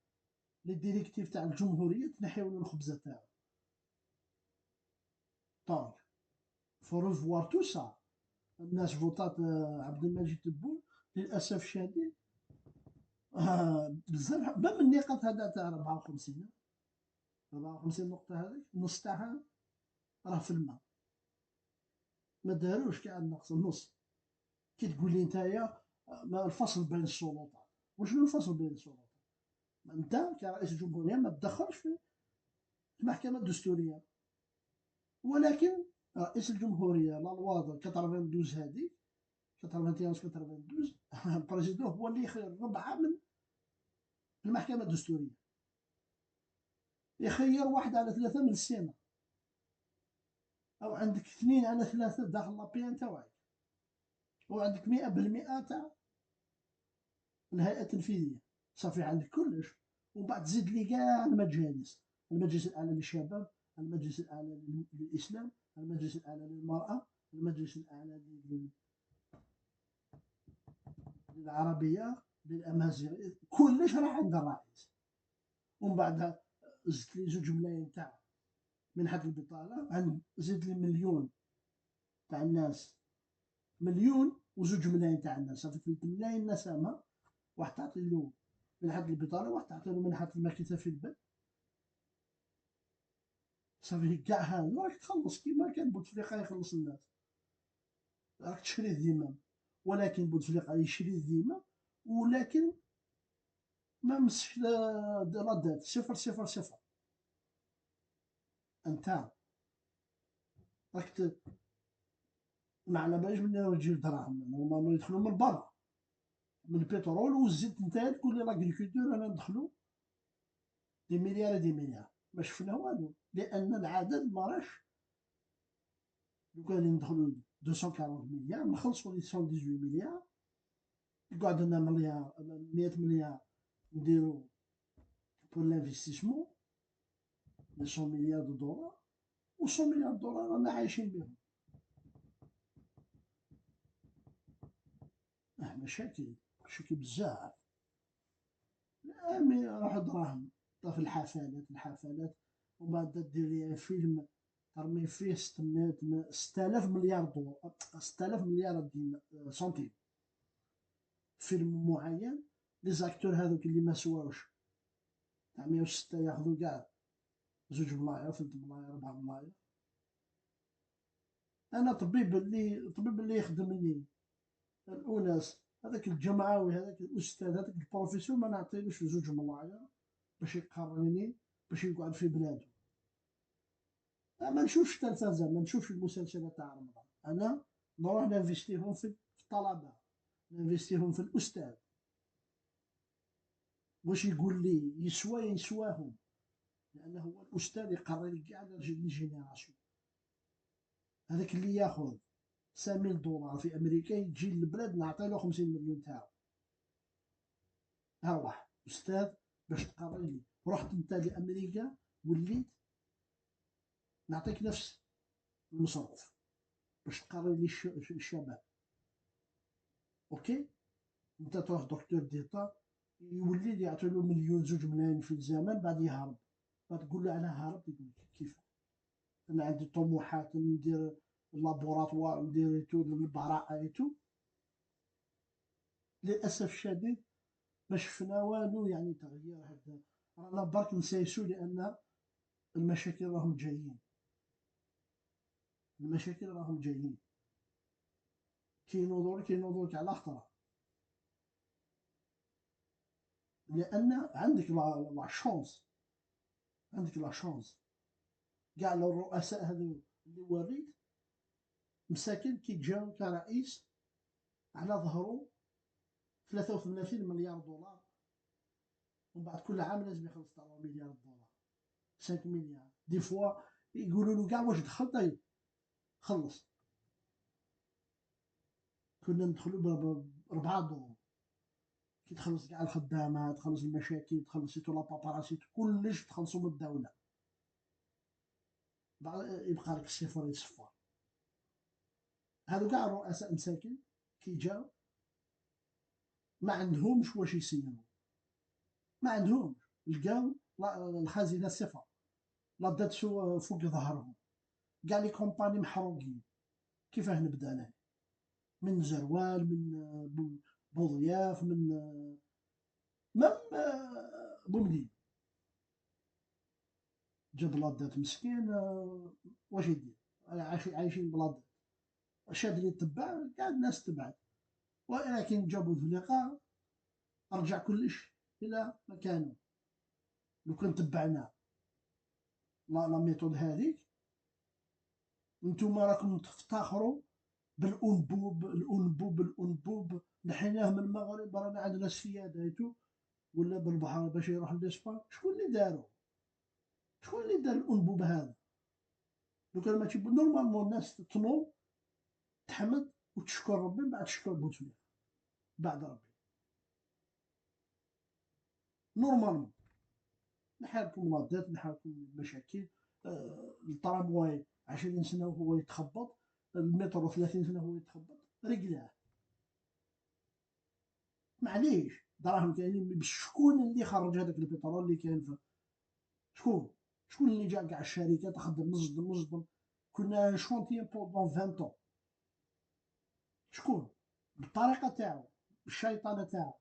لي ديريكتيف تاع الجمهوريه تنحيو له الخبزه تاعو. دونك فو ريفوار تو سا. الناس فوتات عبد المجيد تبون، للاسف الشديد بزاف ميم النقاط هذا تاع 54 نقطه، هذيك النص تاعها راه في الماء، ما داروش كاع النقص النص. كي تقول لي نتايا ما الفصل بين السلطات، وشنو الفصل بين السلطات؟ انت كرئيس الجمهوريه ما تدخلش في المحكمه الدستوريه، ولكن رئيس الجمهوريه لا لوا 92 هذه 91 92 البريزيدون هو اللي يخير 4 من المحكمه الدستوريه، يخير 1 على 3 من السينات، او عندك 2 على 3 داخل لابيان تاعك، وعندك 100% تاع الهيئه التنفيذيه، صافي عندك كلش. ومن بعد تزيد لي كاع المجالس، المجلس الاعلى للشباب، المجلس الاعلى للاسلام، المجلس الاعلى للمراه، المجلس الاعلى للعربيه، للامازيغ، كلش راه عند الرئيس. ومن بعد زدت لي 2 ملايين تاع منحة البطالة، عند زيد لي مليون تاع الناس، مليون و2 ملايين تاع الناس، صافي 3 ملايين نسمة. واحد تعطي له منحة البطالة، واحد تعطي له منحة الماكلة في البلد، صافي كاع هادو راك تخلص كيما كان بوتفليقة يخلص الناس، راك تشري الذمم. ولكن بوتفليقة يشري الذمم، ولكن ما مسش ردات 000. انت راك ما على باليش من وين تجي الدراهم، نورمالمون يدخلوا من برا، من البترول والزيت. نتايا تقول لي لاغريكولتور انا ندخلوا دي مليار دي مليار، ما شفنا والو، لان العدد ما راش. لو كان ندخلوا 240 مليار نخلصوا لي 118 مليار، يقعد لنا مليار 100 مليار نديرو بور لانفستيسمون 100 مليار دولار، و 100 مليار دولار رانا عايشين بهم. مشاكل بزاف. لا مي راح دراهم في الحفلات، ومن بعد دير لي فيلم ترمي فيه 6000 مليار دولار، 6000 مليار سنتيم، فيلم معين. لي زاكتور هذوك اللي ما سواوش تاع 106 ياخذوا كاع 2 ملاير 3 ملاير 4 ملاير. انا طبيب اللي يخدم لي الاناس، هذاك الجمعوي، هذاك الاستاذ، هذاك البروفيسور، ما نعطيلوش 2 ملاير باش يقريني، باش يقعد في بلاده. ما نشوفش التلفزه، ما نشوفش المسلسلات تاع رمضان، انا نروح ننفستيهم في الطلبه، ننفستيهم في الاستاذ، واش يقول لي يسواهم، لانه هو الاستاذ يقرر لي كاع لي جينيراسيون. هذاك اللي ياخذ 5000 دولار في امريكا يجي للبلاد نعطيله 50 مليون تاعو. اروح استاذ باش تقرر لي، رحت انت لامريكا وليت نعطيك نفس المصروف باش تقرر لي الشباب. اوكي، انت تروح دكتور ديتا يولي يعطيلو مليون 2 ملايين في الزمن، بعد يهرب، بعد تقول له انا هربت، يقول لك كيف؟ انا عندي طموحات، ندير لابوراتوار، ندير ايتو البراءه ايتو. للاسف الشديد ما شفنا والو، يعني تغيير هكذا. رانا برك نسايسو لان المشاكل راهم جايين، المشاكل راهم جايين. كينوضوا على خطره، لان عندك لا شونس، عندك لا شونس. كاع الرؤساء هذو اللي وريت مساكن كي جاو كرئيس على ظهره 83 مليار دولار، ومن بعد كل عام لازم يخلص 3 مليار دولار، 5 مليار دي فوا. يقولوا له كاع واش دخل، طيب خلص. كنا ندخلوا ب 4 دور، كي تخلص كاع الخدامات، تخلص المشاكل، تخلص سيتو لاباباراسي، كلش تخلصوا من الدولة، يبقى لك الصفر يصفر. هادو كاع الرؤساء مساكن كي جاو ما عندهمش واش يسيروا، ما عندهمش، لقاو الخزينة صفر، لا دات فوق ظهرهم، كاع لي كومباني محروقين. كيفاه نبدا انا؟ من زروال، من بوضياف، من مم بومدين. جاب لادات مسكين، واش يدير؟ عايشين بلادات، شاد اللي تبع كاع الناس تبعت، ولكن جابوا الفليقة رجع كلش الى مكانه. لو كان تبعنا لا ميثود هذيك، نتوما راكم تفتخروا بالانبوب، الانبوب نحيناه من المغرب، رانا عندنا السياده ايتو، ولا بالبحر باش يروح لاسبان. شكون اللي دارو؟ شكون اللي دار الانبوب هذا؟ لو كان ماشي نورمالمون الناس تنوض تحمد وتشكر ربي، من بعد تشكر بوتفليقه بعد ربي، نورمالمون. نحالكم مضادات، نحالكم المشاكل. الترامواي 20 سنه وهو يتخبط، المترو 30 سنه وهو يتخبط، رجلاه معليش دراهم كاينين. شكون اللي خرج هذاك البترول اللي كاين شكون؟ شكون اللي جا كاع الشركات تخدم مصدم كنا شونتيي بوندون 20 طون. شكون؟ بالطريقه تاعو، بالشيطانه تاعو.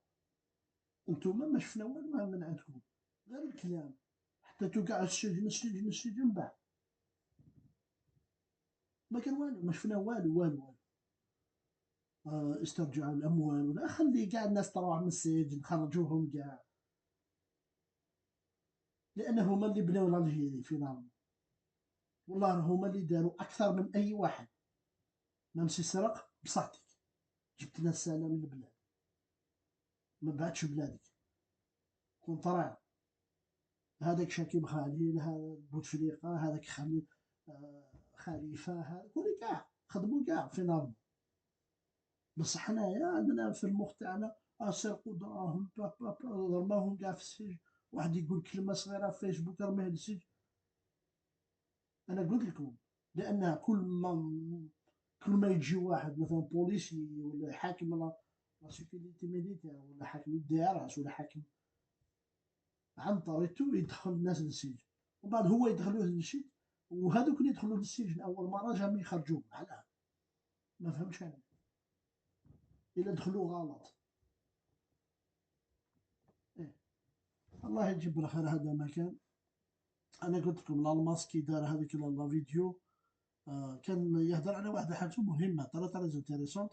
انتوما ما شفنا والو من عندكم، غير الكلام. حتى تو كاع السجن من بعد ما كان والو، ما شفنا والو. استرجاع الاموال ولا خلي كاع الناس تروح من السجن، خرجوهم كاع، لان هما اللي بناو الجيري في نارهم. والله هما اللي داروا اكثر من اي واحد. ما مشي سرق بصحتك، جبت لنا السلام للبلاد، ما بعدش بلادك. كون طريق هذاك شكيب خليل، هذا بوتفليقه، هذاك خليل، خليفه، هذا كل كاع خدموا كاع في نارهم. بصح حنايا عندنا في المخ تاعنا سرقوا دراهم، رماهم كاع في السجن. واحد يقول كلمه صغيره في فيسبوك رميه للسجن. انا قلت لكم، لان كل ما يجي واحد مثلا بوليسي ولا حاكم لا سيكوريتي ميليتير، ولا حاكم الدرس، ولا حاكم عنتر، يدخل الناس للسجن، ومن بعد هو يدخلوه للسجن. وهذوك اللي يدخلوا للسجن اول مره جاهم يخرجوه علاه؟ ما فهمتش انا. الا دخلوا غلط، إيه. الله يجيب بالخير. هذا ما كان. انا قلت لكم الالماس كي دار هذيك لا فيديو، كان يهضر على واحد حاجه مهمه ترى انتريسونت.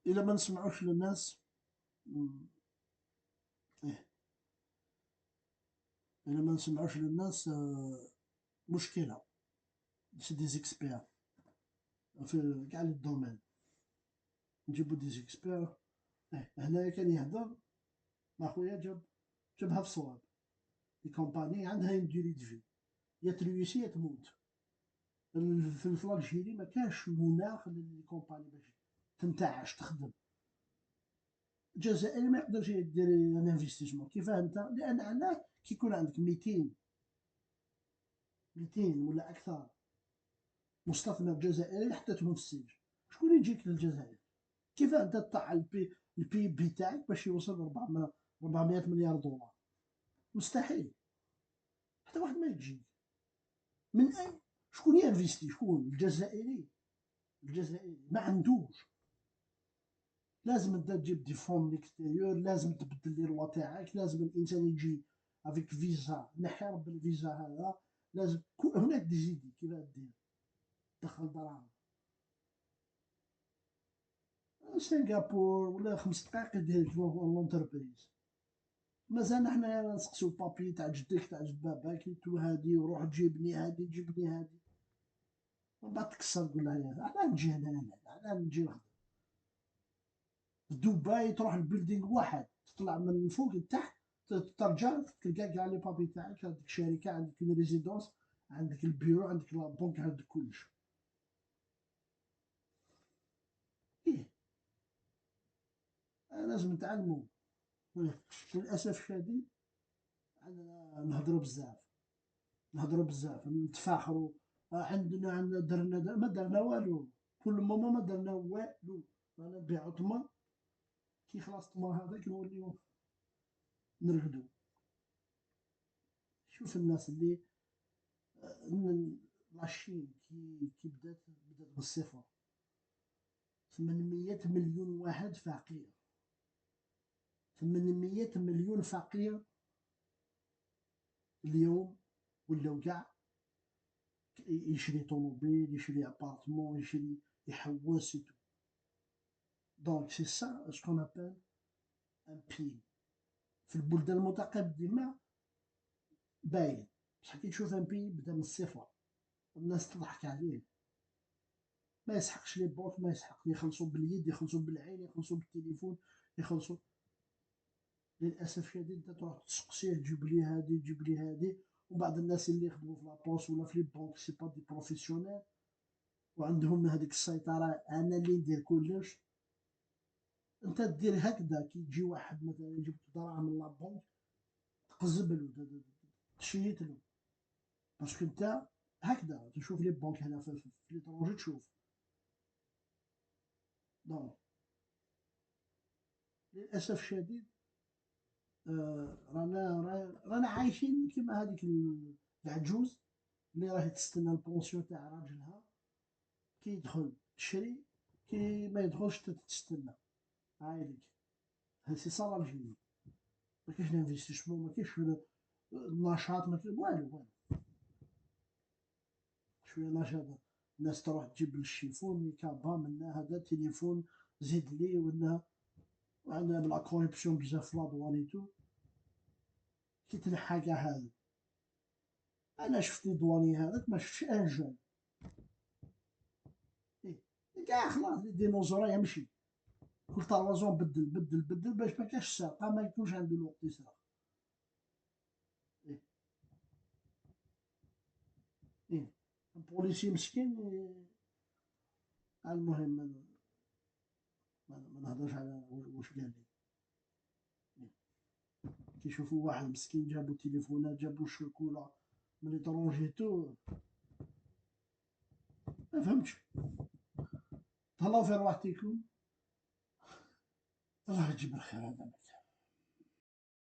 الا ما نسمعوش للناس، إيه. الا ما نسمعوش للناس، مشكله. سي دي زيكسبير في كاع لي دومين، نجيبو دي زيكسبير. هنايا كان يهضر مع خويا، جابها في صواب. الكومباني عندها اون ديوري دو في، يا تريوسي يا تموت. في الجيري ما كانش مناخ للكومباني باش تنتعش تخدم. الجزائري ما يقدرش يدير ان انفستيسمون. كيفاه انت؟ لان علاه كي يكون عندك 200 ولا اكثر مستثمر جزائري حطيتهم في السجن، شكون يجيك للجزائر؟ كيفاه انت تطلع البي بي تاعك باش يوصل 400 مليار دولار؟ مستحيل. حتى واحد ما يجي من اين؟ شكون ينفيستي؟ شكون؟ الجزائري ما عندوش. لازم انت تجيب دي فون ليكستيريور، لازم تبدل لي لوا تاعك، لازم الانسان يجي افيك فيزا، نحارب بالفيزا هذا. لازم هناك دي زيدي كيفاه دير، دخل دراهم. سنغافور ولا 5 دقائق يدير لونتربريز. مازال حنا نسقسيو بابي تاع جدك تاع جد باباك، انتو هادي وروح جيبني هادي جيبني هادي. من بعد تكسر تقول لها علاه نجي هنا، علاه نجي نخدم. في دبي تروح البيلدينغ واحد، تطلع من الفوق لتحت، ترجع تلقى كاع لي بابي تاعك، عندك شركة، عندك ريزيدونس، عندك البيرو، عندك لابونك، عندك كلش. إيه لازم نتعلمو. للأسف الشديد عندنا نهضرو بزاف، نهضرو بزاف نتفاخرو، عندنا درنا ما درنا والو، كل مومون ما درنا والو. رانا نبيعو تما، كي خلاص تما هذاك نوليو نرقدو. شوف الناس اللي لاشين كي بدات بالصفر، 800 مليون واحد فقير، 800 مليون فقير اليوم ولاو كاع يشري طوموبيل، يشري ابارتمون، يشري يحوس تو. دونك سي سا سكون ابل ان بي. في البلدان المتقدمة باين، بصح كي تشوف ان بي بدا من الصفر الناس تضحك عليه. ما يسحقش لي بوك، ما يسحق، يخلصوا باليد، يخلصوا بالعين، يخلصوا بالتليفون، يخلصوا. للاسف الشديد انت تروح تسقسيه تجيب لي هادي تجيب لي هادي، وبعض الناس اللي يخدموا في لابوست ولا في لي بونك سي با دي بروفيسيونيل، وعندهم هذيك السيطرة، انا اللي ندير كلش. انت دير هكذا، كي يجي واحد مثلا يجيب لك دراهم من لابونك، تقزبلو، تشيت له، باسكو انت هكذا تشوف لي بونك هنا في ليترونجي تشوف. دونك للاسف الشديد رانا عايشين كيما هذيك العجوز اللي راهي تستنى البونسيون تاع راجلها، كي يدخل تشري، كي ما يدخلش تستنى. هايليك سي صا الجيني. ما كاينش انفستيسمون، ما كاينش نشاط، ما كاين والو والو. شويه نشاط، الناس تروح تجيب الشيفون يكابا منا هذا تليفون زيد لي ولا. وعندنا بلا كوريبسيون بزاف في لادوانيتو، كي تنحى كاع هذا. انا شفت لي دواني هذاك ما شفتش ان جون. إيه. كاع خلاص لي ديناصور يمشي، كل طروازون بدل بدل بدل باش ما كاش سرقه، ما يكونش عنده الوقت يسرق. إيه. إيه. البوليسي مسكين. المهم ما نهضرش على واش قال لي. إيه. كيشوفوا واحد مسكين جابوا تليفونات، جابوا الشوكولا من ليترونجي ما فهمتش. تهلاو في رواحتكم، الله يجيب الخير هذا.